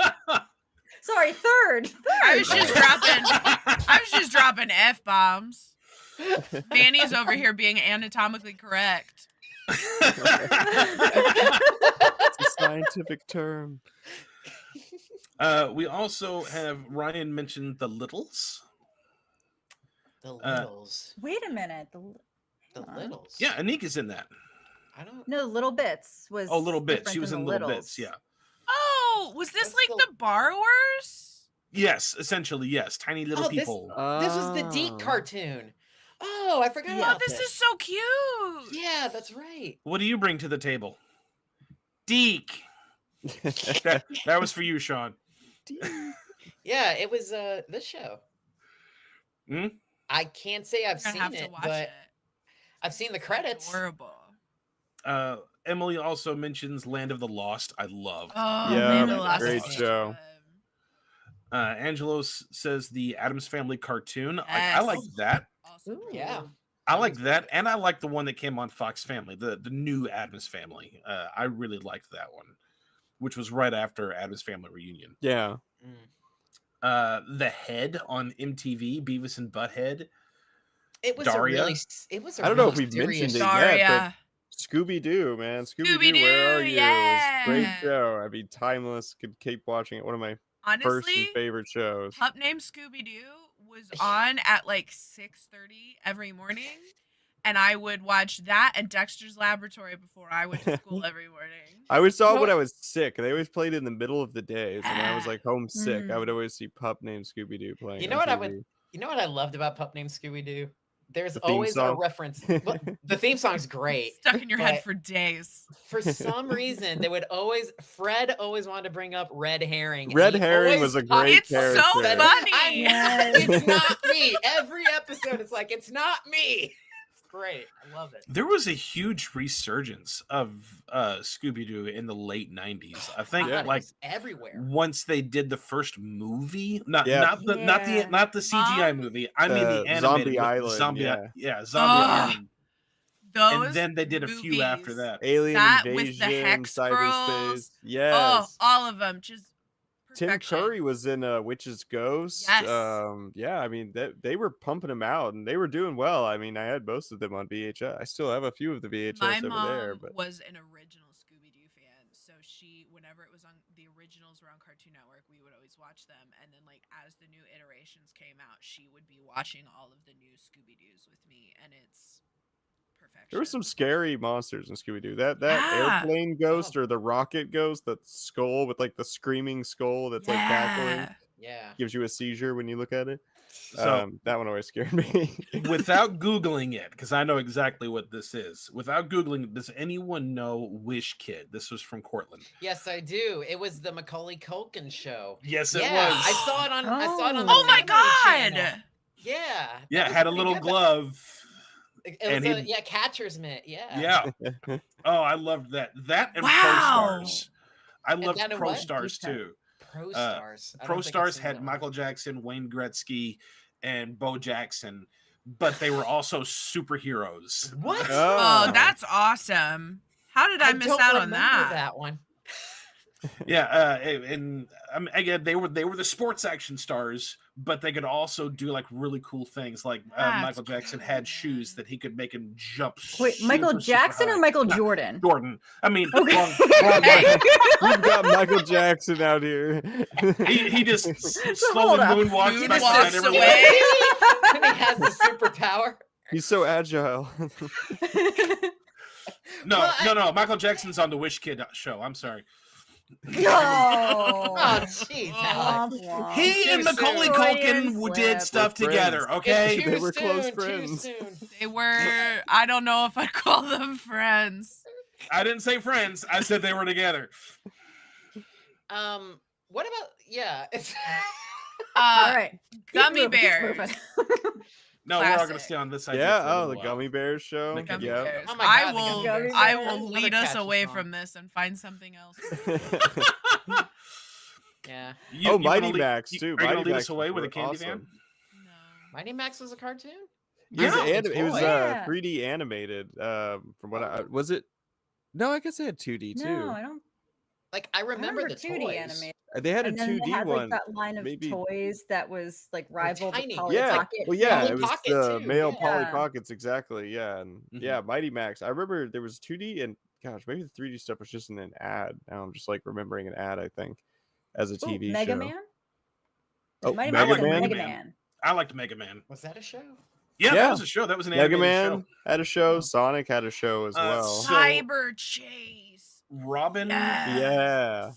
Sorry, third. I was just dropping F bombs. Manny's over here being anatomically correct. It's a scientific term. We also have Ryan mentioned the Littles. The littles. Wait a minute. The hang on. littles. Yeah, Anik is in that. I don't. No, Little Bits was. Oh, Little Bits. different She was than in the Little Littles. Bits. Yeah. Oh, was this That's like the- the borrowers? Yes, essentially yes. Tiny little Oh, this- people. This was the Deke Ah. cartoon. Oh, I forgot Yeah. Oh, about this is so cute. Yeah, that's right. What do you bring to the table? Deke. That was for you, Sean. Yeah, it was this show. Hmm? I can't say I've You're seen gonna have it, to watch but it. I've seen the It's credits. Adorable. Emily also mentions Land of the Lost. I love. Oh, Yeah, Land of the Lost great is so show. good. Angelo says the Addams Family cartoon. I Yes. like that. Also Ooh. Yeah. I like that, and I like the one that came on Fox Family, the new Addams Family. I really liked that one, which was right after Addams Family Reunion. Yeah. Mm. The Head on MTV, Beavis and Butthead. It was Daria? a really. It was. A I don't know if really we've mentioned serious- it yet, Daria. but Scooby Doo, man. Scooby Doo, where are Scooby-Doo, you? It's a great yeah. show. I mean, timeless. Could keep watching it. One of my first and Honestly, favorite shows. Pup Named Scooby Doo was on at like 6:30 every morning, and I would watch that and Dexter's Laboratory before I went to school every morning. I always saw it know when what- I was sick. They always played in the middle of the days, and when I was Ah. like homesick, I Mm. would always see Pup Named Scooby Doo playing. You on know what I TV. would- You know what I loved about Pup Named Scooby Doo? there's The theme always a song. reference. Well, the theme song's great. Stuck in your head but for days. For some reason, Fred always wanted to bring up Red Herring. and Red he Herring always was a talked great It's so character. about it. funny. It's not me. Every episode, it's like, it's not me. It's great. I love it. There was a huge resurgence of Scooby-Doo in the late 90s. I think God, it like was everywhere. once they did the first movie, not Yeah. not the not the Yeah. not the CGI Mom? movie. I mean the animated Zombie with Island, Zombie, yeah. Zombie Ugh. Island. Those And then they did a few after movies, that. Alien that Invasion, with the Hex Cyberspace. Girls. Yes. Oh, all of them. Just Tim perfection. Curry was in Witch's Ghost. Yes. Yeah, I mean they were pumping them out and they were doing well. I mean, I had most of them on VHS. I still have a few of the VHS My over mom there, but was an original Scooby-Doo fan, so she, whenever it was on, the originals were on Cartoon Network, we would always watch them, and then like as the new iterations came out, she would be watching all of the new Scooby-Doos with me, and it's perfection. there were some scary monsters in Scooby-Doo. That Yeah. airplane ghost or the rocket ghost, that skull with like the screaming skull that's like cackling, Yeah. gives you a seizure when you look at it. So That one always scared me. without Googling it, because I know exactly what this is. Without Googling, does anyone know Wish Kid? This was from Cortland. Yes, I do. It was the Macaulay Culkin show. Yes, it Yeah, was. I saw it on. I saw it on. The Oh my Family Channel. god! Yeah. that Yeah, it was had a pretty little good. glove. It and was he- catcher's mitt. Yeah. Yeah. Oh, I loved that. That and Wow. Pro Stars. I loved that and Pro what? Stars Deep cut. too. Pro Stars. I don't Pro think I've Stars seen had that one. Michael Jackson, Wayne Gretzky, and Bo Jackson, but they were also superheroes. What? Oh, that's awesome. How did I miss don't out on remember that? one. Yeah, and again, they were the sports action stars, but they could also do like really cool things. Like That's Michael Jackson had cool, shoes man. that he could make him jump. Wait, Michael super Jackson or high. Michael No, Jordan? Jordan. I mean, Okay. wrong Hey. We've got Michael Jackson out here. he just slowly hold up. moonwalks Moonwalks back behind everyone. away. And he has the superpower. He's so agile. No, Well, no. Michael Jackson's on the Wish Kid show. I'm sorry. No. Oh, jeez. Alex. Womp womp. He and Too Macaulay soon. Culkin Freudian did slip. stuff We're together. friends. Okay. Too They were close soon, too friends. soon. They were. I don't know if I'd call them friends. I didn't say friends. I said they were together. What about It's All right. Keep Gummy moving, keep bears. moving. No, we're all going to Classic. stay on this side. Yeah, the Gummy Bears show. The Gummy Yeah. bears. Oh my I God, the will. Gummy Bears. I Another will lead us catchy away song. from this and find something else. Yeah. Mighty Max too. Are you Mighty going to lead Max us away was with a candy awesome. van? No. Mighty Max was a cartoon? It was, Yeah. it was Yeah. 3D animated. From what I was it? No, I guess they had 2D too. No, I don't. Like I I remember the 2D toys. animated. They had And a then 2D they had one. like that line of maybe- toys that was like rival the tiny. Polly Yeah, Pocket. well, yeah, Polly it was Pocket, the too, male yeah. Polly Yeah. Pockets exactly. Yeah, and Mhm. yeah, Mighty Max. I remember there was 2D and gosh, maybe the 3D stuff was just in an ad. Now I'm just like remembering an ad. I think as a Ooh, TV Mega show. Man. Oh, Mighty Mega Max and Man. Mega Man. I liked Mega Man. Was that a show? Yeah, Yeah. that was a show. That was an Mega animated Man show. had a show. Sonic had a show as well. So- Cyber Chase. Robin Yeah.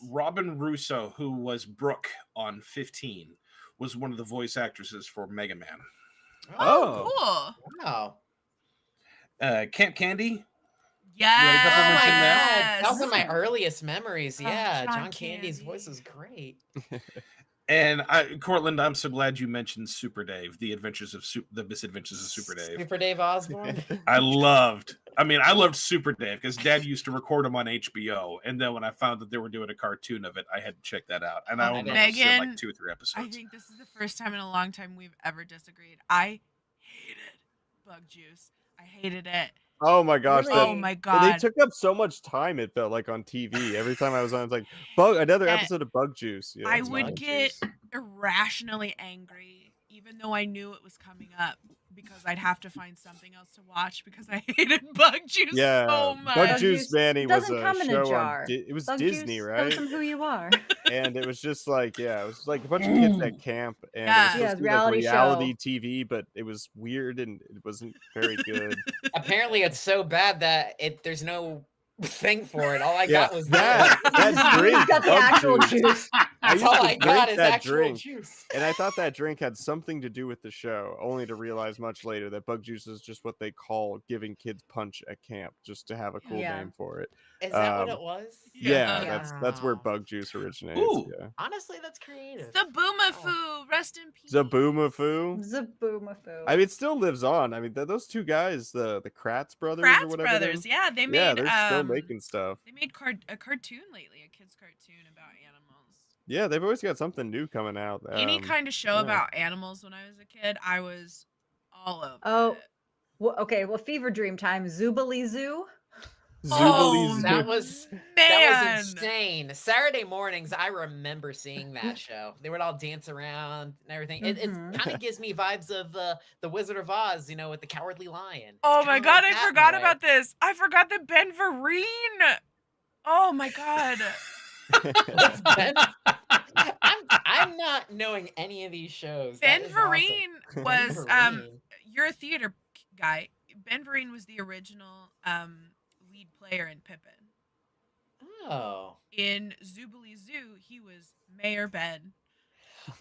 Robin Russo, who was Brooke on 15, was one of the voice actresses for Mega Man. Oh. Cool. Wow. Camp Candy. Yes. couple Oh my mention God. That was one of my earliest memories. Oh, Yeah, John John Candy's Candy. voice was great. And Cortland, I'm so glad you mentioned Super Dave, the misadventures of Super Dave. Super Dave Osborne. I loved Super Dave because Dad used to record them on HBO, and then when I found that they were doing a cartoon of it, I had to check that out. And I Oh, only watched it Megan, like 2 or 3 episodes. I think this is the first time in a long time we've ever disagreed. I hated Bug Juice. I hated it. Oh my gosh. Really? That, Oh my and god. they took up so much time. It felt like on TV. Every time I was on, it's like another And episode of Bug Juice. Yeah, I it's would Bug get Juice. irrationally angry, even though I knew it was coming up, because I'd have to find something else to watch because I hated Bug Juice Yeah, so much. Bug Bug Juice Juice Manny was doesn't a come in a show jar. on. It was Bug Disney, Juice right? comes from who you are. And it was just like, yeah, it was like a bunch of kids at camp, and Yeah. it was Yeah, supposed to be like reality reality show. TV, but it was weird and it wasn't very good. Apparently, it's so bad that there's no thing for it. All I Yeah, got was that drink. He's got the bug actual juice. juice. I That's used all to I got drink is that actual drink, juice. and I thought that drink had something to do with the show, only to realize much later that bug juice is just what they call giving kids punch at camp, just to have a cool Yeah. name for it. Is that what Um, it was? Yeah, Yeah. that's where Wow. bug juice originates. Ooh. Yeah, Honestly, that's creative. Zaboomafu, rest in peace. Zaboomafoo. Zaboomafoo. I mean, it still lives on. I mean, those two guys, the Kratz brothers or Kratz whatever. Brothers, yeah, they made Yeah, they're still making stuff. They made a cartoon lately, a kids cartoon about animals. Yeah, they've always got something new coming out. Any kind of show yeah. about animals when I was a kid, I was all over Oh, it. well, okay. Well, fever dream time. Zoobilee Zoo. Zoobilee Oh, Zoo. That was insane. Saturday mornings, I remember seeing that show. They would all dance around and everything. It Mhm. kind of gives me vibes of the Wizard of Oz, you know, with the Cowardly Lion. Oh It's my kinda god, like I that in forgot a way. about this. I forgot that Ben Vereen. Oh my god. What's Ben? I'm not knowing any of these shows. That Ben is awesome. Vereen was Ben Vereen. you're a theater guy. Ben Vereen was the original lead player in Pippin. Oh. In Zoobilee Zoo, he was Mayor Ben.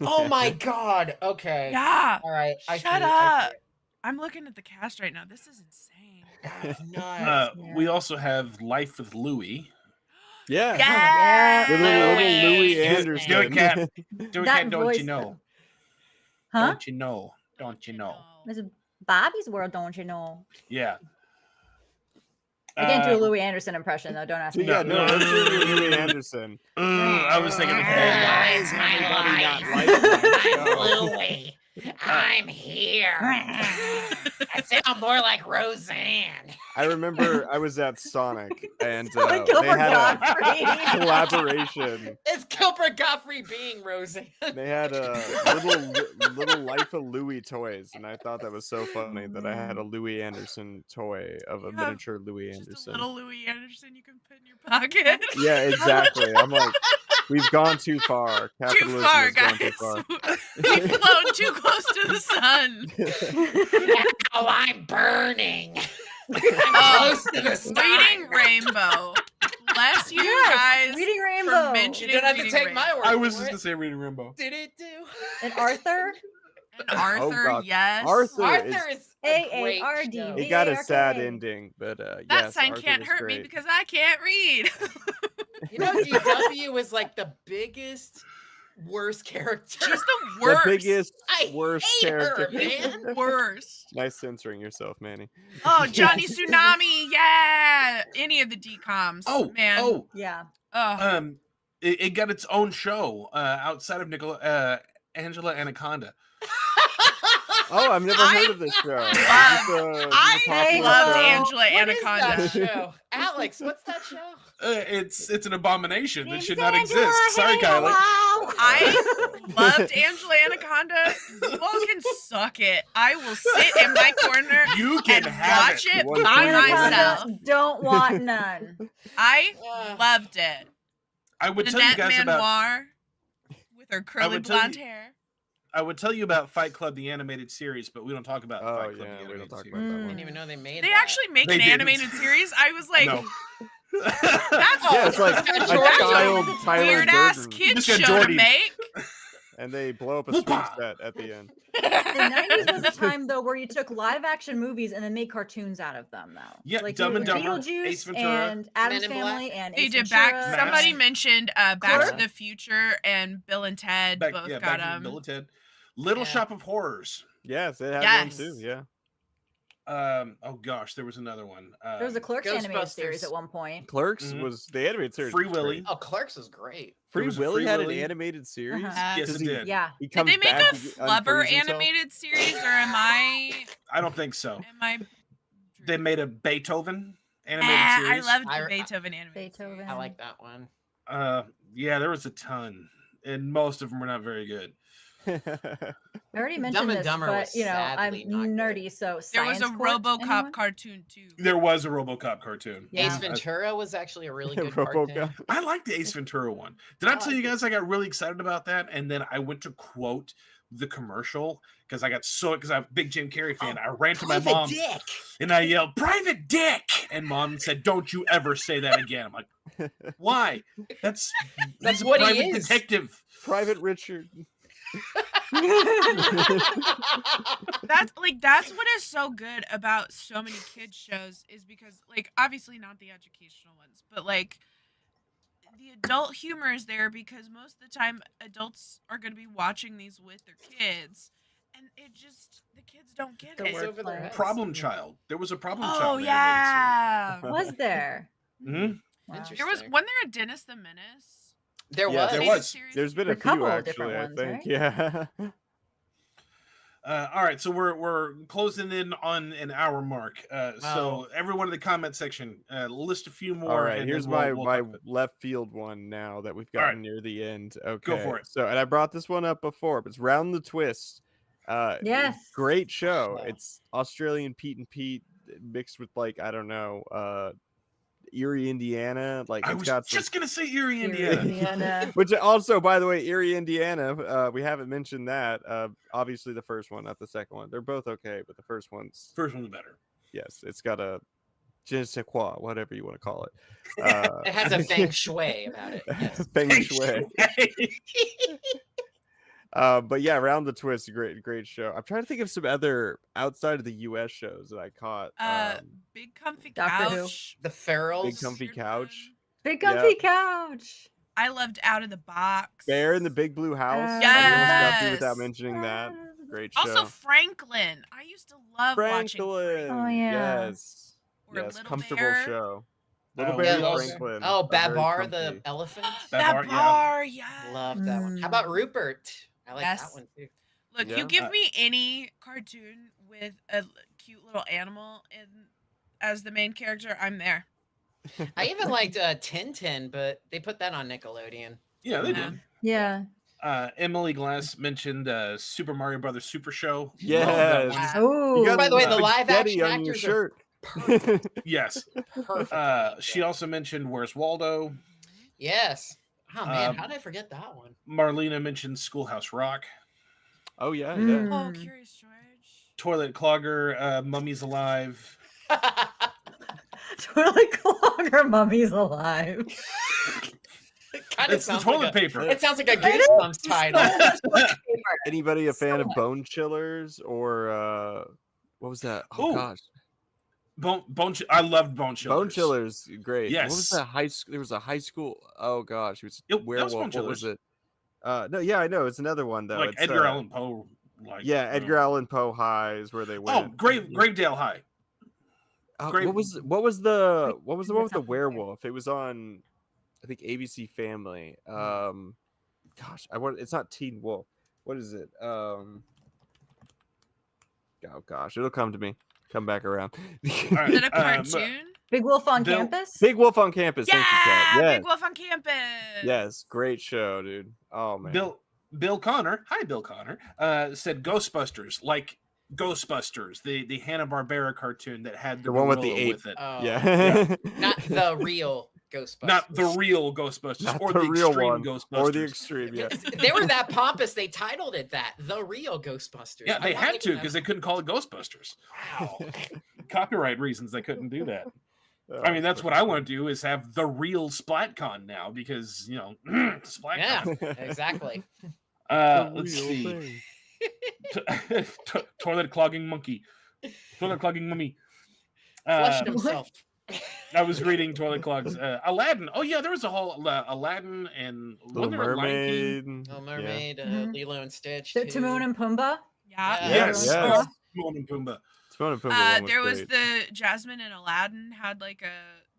Oh my god. Okay. Yeah. All right. I Shut see it, I up. see it. I'm looking at the cast right now. This is insane. That's nuts. We also have Life with Louie. Yeah. Yeah. Little Louis Louis. Anderson. Do it, Cat. Do it, That Cat. Don't voice, you know? Huh? Don't you know? Don't you know? This is Bobby's World, don't you know? Yeah. I can't do a Louis Anderson impression though. Don't ask me. Yeah, No. no, let's do Louis Anderson. I was thinking of Why Hey. is everybody not liking this show? Louie. I'm here. I sound more like Roseanne. I remember I was at Sonic and Like they Gilbert had a Gottfried. collaboration. It's Gilbert Godfrey being Roseanne. They had a little Life of Louis toys, and I thought that was so funny that I had a Louis Anderson toy of a You have miniature Louis Just a Anderson. little Louis Anderson you can put in your pocket. Yeah, exactly. I'm like, we've gone too far. Too Capitalism far, has gone guys. too far. We've flown too close to the sun. Oh, I'm burning. I'm Oh, close to the sun. Reading Rainbow. Bless you Yes, guys Reading for Rainbow. You mentioning don't have to Reading take Rainbow. my word. I was for just it. gonna say Reading Rainbow. Did it do? And Arthur. And Arthur, God. yes. Arthur Arthur is a great A-A-R-D. show. It got a sad ARK. ending, but That yes, sign Arthur can't was hurt me great. because I can't read. You know, DW was like the biggest, worst character. She's the The worst. biggest, I worst hate her, character. man. Worst. Nice censoring yourself, Manny. Oh, Johnny Tsunami, yeah. Any of the DComs. Oh, man. oh, Yeah. Oh. it got its own show outside of Angela Anaconda. Oh, I've never heard of this show. Is this a I popular loved show? Angela What is Anaconda. that show? Alex, what's that show? It's an abomination that Name's should not Angela, exist. Sorry, hey, Kylie. hello. I loved Angela Anaconda. You all can suck it. I will sit in my corner You can and have watch it. it One by for you. myself. Anaconda, don't want none. I Uh, loved it. I would tell you Nanette guys about. Manoir with her curly would tell blonde you- hair. I would tell you about Fight Club, the animated series, but we don't talk about Oh, Fight Club, yeah, the we don't animated talk series. about that I one. didn't even know they made They that. actually make They an didn't. animated series. I was like, No. that's Yeah, it's like a George- child Tyler weird ass Durden, kids Just got show to Jordy. make. and they blow up a swing Whoopah. set at the end. The 90s was a time though where you took live action movies and then made cartoons out of them though. Yeah, like Dumb you and did Dumber, Ace Beetlejuice Ventura. and Addams Men in Family and They Ace did Ventura. back. Somebody Mask. mentioned Back to Clerks? the Future and Bill and Ted both got Back to them. Bill and Ted. Little Yeah. Shop of Horrors. Yes, it had Yes. one too. Yeah. Oh gosh, there was another one. There was a Clerks animated series Ghostbusters. at one point. Clerks Mhm. was the animated series. Free was great. Willy. Oh, Clerks was great. Free There was a Willy Free had Willy. an animated series. Uh, Yes, Does it he- did. He Did comes they make back a to Flubber unfreeze himself? animated series, or am I? I don't think so. Am I? They made a Beethoven animated I series. loved the I- Beethoven animated. Beethoven. series. I like that one. Yeah, there was a ton, and most of them were not very good. I already Dumb mentioned and this, Dumber but was you know, I'm sadly not good. nerdy, so There was a Science Court, RoboCop anyone? cartoon too. There was a RoboCop cartoon. Yeah. Ace Ventura was actually a really good RoboCop. I like the Ace Ventura one. Did I I tell you like guys I got really excited about that? And then I went to quote the commercial because I'm a big Jim Carrey fan. I ran to my Private mom Dick. and I yelled, "Private Dick!" And Mom said, "Don't you ever say that again." I'm like, "Why? That's That's he's a what he private is. detective." Private Richard. That's what is so good about so many kids shows is because like obviously not the educational ones, but like the adult humor is there because most of the time adults are going to be watching these with their kids, and the kids don't get The it. It's over their wordplay. heads. Problem Child. There was a Problem Oh Child. yeah, Was there? Mhm. Wow. Interesting. there was wasn't there a Dennis the Menace? There Yes. was. There animated was. series? There's been A a few couple of actually, different I ones, think. right? Yeah. All right, so we're closing in on an hour mark. So everyone in the comment section, list a few more. All right, and here's then my talk about- left field one now that we've All right. gotten near the end. Okay. Go for it. So, and I brought this one up before, but it's Round the Twist. Yes. Great show. Yeah. It's Australian Pete and Pete mixed with like, I don't know, Erie, Indiana. Like I it's was got some just gonna say Erie, Erie, Indiana. Indiana. which also, by the way, Erie, Indiana. We haven't mentioned that. Obviously, the first one, not the second one. They're both okay, but the first one's First one's better. yes, it's got a je ne sais quoi, whatever you want to call it. It has a feng shui about it. Yes. Feng shui. But yeah, Round the Twist, great show. I'm trying to think of some other outside of the U.S. shows that I caught. Big Comfy Doctor Who. Couch. The Ferals. Big Comfy Weird Couch, Big comfy couch. I loved Out of the Box. Bear in the Big Blue House. I Yes. almost got without mentioning that. Great show. Also Franklin. I used to love watching Franklin. Oh, yeah. Yes. Or Yes. Little Comfortable Bear. show. Little Oh, Bear yeah, and those- Franklin. Oh, are very Babar the comfy. elephant. That Bar, yeah. bar, yeah. Loved that one. How about Rupert? I like Yes. that one too. Look, Yeah. you give me any cartoon with a cute little animal as the main character, I'm there. I even liked Tintin, but they put that on Nickelodeon. Yeah, they Yeah. did. Yeah. Emily Glass mentioned Super Mario Brothers Super Show. Yes. Love that one. Yeah. Oh. You got By the way, the live spaghetti action on your actors are shirt. perfect. Yes. Perfect. She also mentioned Where's Waldo. Yes. Oh man, Um, how did I forget that one? Marlena mentioned Schoolhouse Rock. Oh yeah, yeah. Mm. Oh, Curious George. Toilet Clogger, Mummies Alive. Toilet clogger, Mummy's alive. It kind of It's the sounds toilet like paper. it sounds like a It is. Goosebumps title. Anybody a fan of much. Bone Chillers or what was that? Oh Ooh. gosh, I loved Bone Chillers. Bone Chillers, great. What was Yes. that high school? There was a high school. Oh gosh, it was That was werewolf. Bone What was Chillers. it? No, yeah, I know. It's another one though. Like It's, Edgar Allan Poe. Like, Yeah, Edgar Allan Poe High is where they Oh, went. Gravedale High. Great. What was the one with the That one with the sounds familiar. werewolf? It was on, I think ABC Family. Gosh, it's not Teen Wolf. What is it? Oh gosh, it'll come to me. Come back around. All right, Is it a cartoon? Big Wolf on Bill- Campus. Big Wolf on Campus. Yeah, Thank you, Kat. Yes. Big Wolf on Campus. Yes, great show, dude. Oh man. Bill Connor. Hi, Bill Connor. Said Ghostbusters, like Ghostbusters, the Hanna-Barbera cartoon that had The one with the gorilla ape. with it. Oh, Yeah. not the real Ghostbusters. Not the real Ghostbusters, Not or the the real extreme one, Ghostbusters. or the extreme. Yeah. They were that pompous. They titled it that, the real Ghostbusters. Yeah, they I'm had not to making because that they couldn't call it Ghostbusters. Wow. Copyright reasons they couldn't do that. Oh, I mean, that's what I want to do is have the real SplatCon now because SplatCon. Yeah, exactly. Let's see. Toilet clogging monkey. Toilet clogging mummy. Flushed himself. I was reading Toilet Clogs. Aladdin. Oh yeah, there was a whole Aladdin and Little wasn't there a Lion King? Mermaid. Little Mermaid, Mhm. Lilo and Stitch. The too. Timon and Pumbaa. Yeah. Yes. Yes. Oh, Timon and Pumbaa. Timon and Pumbaa one There was great. the Jasmine and Aladdin had like a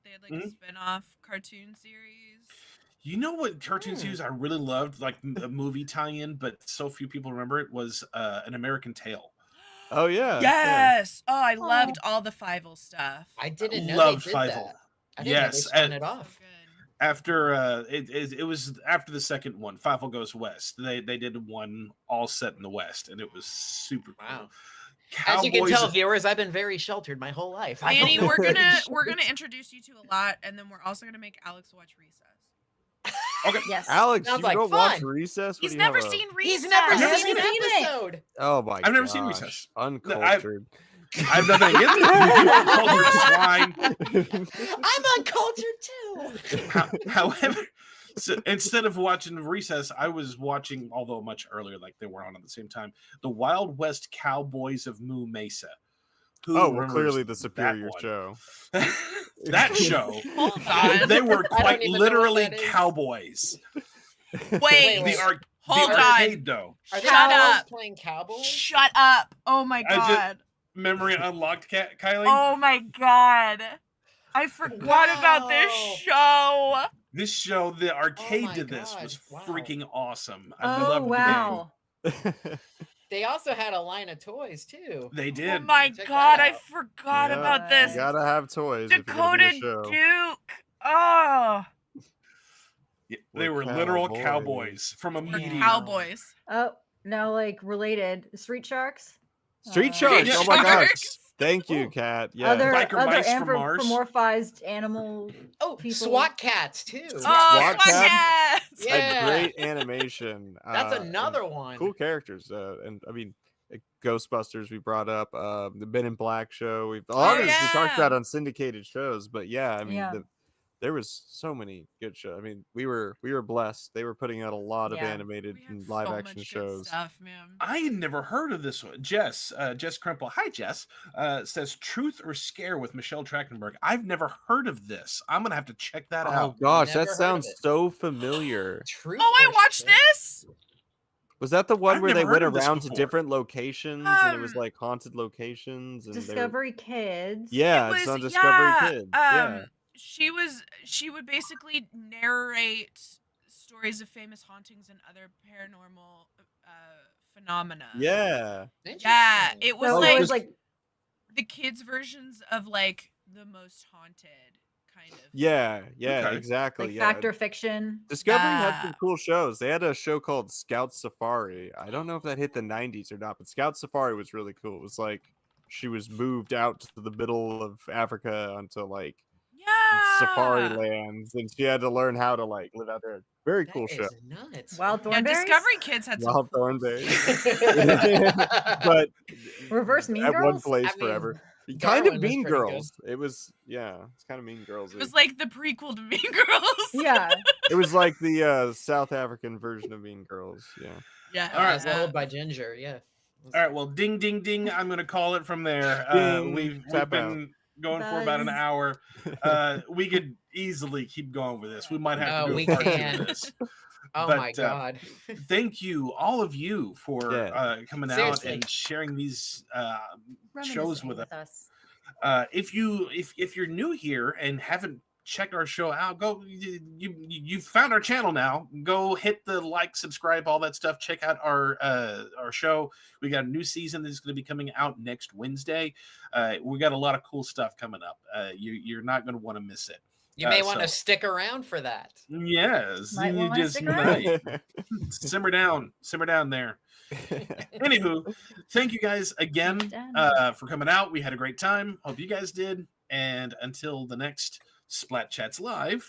a Mhm. spin-off cartoon series. You know what cartoon series I really loved, like a movie tie-in, but so few people remember it, was An American Tale. Oh yeah. Yes. Oh, I loved all the Fievel stuff. I didn't know Loved they did Fievel. that. I didn't know they Yes, spun and- it So off. good. After it was after the second one, Fievel Goes West. They did one all set in the West, and it was super cool. Wow. As you can Cowboys tell, and- viewers, I've been very sheltered my whole life. I don't Annie, know. we're gonna introduce you to a lot, and then we're also gonna make Alex watch Recess. Okay. Yes. Alex, Sounds you like don't watch fun. Recess? What He's do you have never a- seen Recess. He's never I've never seen an seen it. episode. Oh my I've never seen gosh, Recess. Uncultured. I have nothing against it. You uncultured swine. I'm uncultured too. However, so instead of watching Recess, I was watching, although much earlier, like they were on at the same time, the Wild West Cowboys of Moo Mesa. Who Oh, well, remembers clearly the that superior one? show. That show. Hold on. They were I don't quite even know what literally that is. cowboys. Wait. Wait. Hold the on. arcade, though. Are they Shut cowboys up. playing cowboys? Shut up. Oh my I just- god. Memory unlocked, Kylie. Oh my god. I forgot about this Wow. show. This show, the arcade my did this, was gosh, wow. freaking awesome. Oh loved the game. wow. They also had a line of toys too. They Oh did. my Check god, that I out. forgot Yeah, about this. You gotta have toys if you're Dakota gonna be a show. Duke. Oh, Yeah, they We're were literal cowboys. cowboys from a We're meteor. Cowboys. Oh, now like related Street Sharks. Street Uh, Sharks. Street Oh my gosh. Sharks. Thank you, Ooh. Kat. Yeah. Other Biker mice from Mars. anthropomorphized animal. Oh, People- SWAT cats too. Oh, SWAT SWAT cats. A Yeah. great animation. That's and another one. Cool characters. And I mean, Ghostbusters we brought up. The Men in Black show. A lot of this we talked yeah. about on syndicated shows. But yeah, I mean, Yeah. there was so many good shows. I mean, we were blessed. They were putting out a lot of Yeah. animated We had and so live much action good shows. stuff, man. I had never heard of this one. Jess Krimple, hi Jess, says Truth or Scare with Michelle Trachtenberg. I've never heard of this. I'm gonna have to check that Oh out. gosh, Never that heard of sounds it. so familiar. Truth Oh, I or watched Scare? this. Was that the one I've where they never went heard of this around to before. different locations and it was Um, like haunted locations and they were... Discovery Kids. Yeah, It it's was- on Discovery yeah, Kids. Yeah. She would basically narrate stories of famous hauntings and other paranormal phenomena. Yeah. Yeah, Interesting. it was So like it was like the kids' versions of like the most haunted kind of. Yeah, Okay. exactly. like Yeah. fact or fiction. Discovery had some Yeah. cool shows. They had a show called Scout Safari. I don't know if that hit the 90s or not, but Scout Safari was really cool. It was like she was moved out to the middle of Africa onto like Yeah. safari lands and she had to learn how to like live out there. Very That cool show. is nuts. Wild Yeah, Thornberries. Discovery Kids had some Wild cool Thornberries. But Reverse Mean at one Girls? place I mean, forever. Kind Darwin of was Mean pretty good. Girls. It was, yeah, it's kind of Mean Girls. It was like the prequel to Mean Girls. Yeah. It was like the South African version of Mean Girls. Yeah. Yeah. All right, As told by Ginger, yeah. All right, well, ding, ding, ding. I'm gonna call it from there. Ding. We've Tap been going for about an Buzz. hour. We could easily keep going with this. We might have Oh, to do we a part two can. of this. Oh But, my god. Thank you, all of you, for Yeah. coming out Seriously. and sharing these shows Reminiscing with us. us. If you're new here and haven't checked our show out, go you found our channel now. Go hit the like, subscribe, all that stuff. Check out our show. We got a new season that's going to be coming out next Wednesday. We got a lot of cool stuff coming up. You're not going to want to miss it. You may want so- to stick around for that. Yes, Might you wanna just stick around. simmer down there. Anywho, thank you guys again Done. for coming out. We had a great time. Hope you guys did. And until the next Splat Chats Live.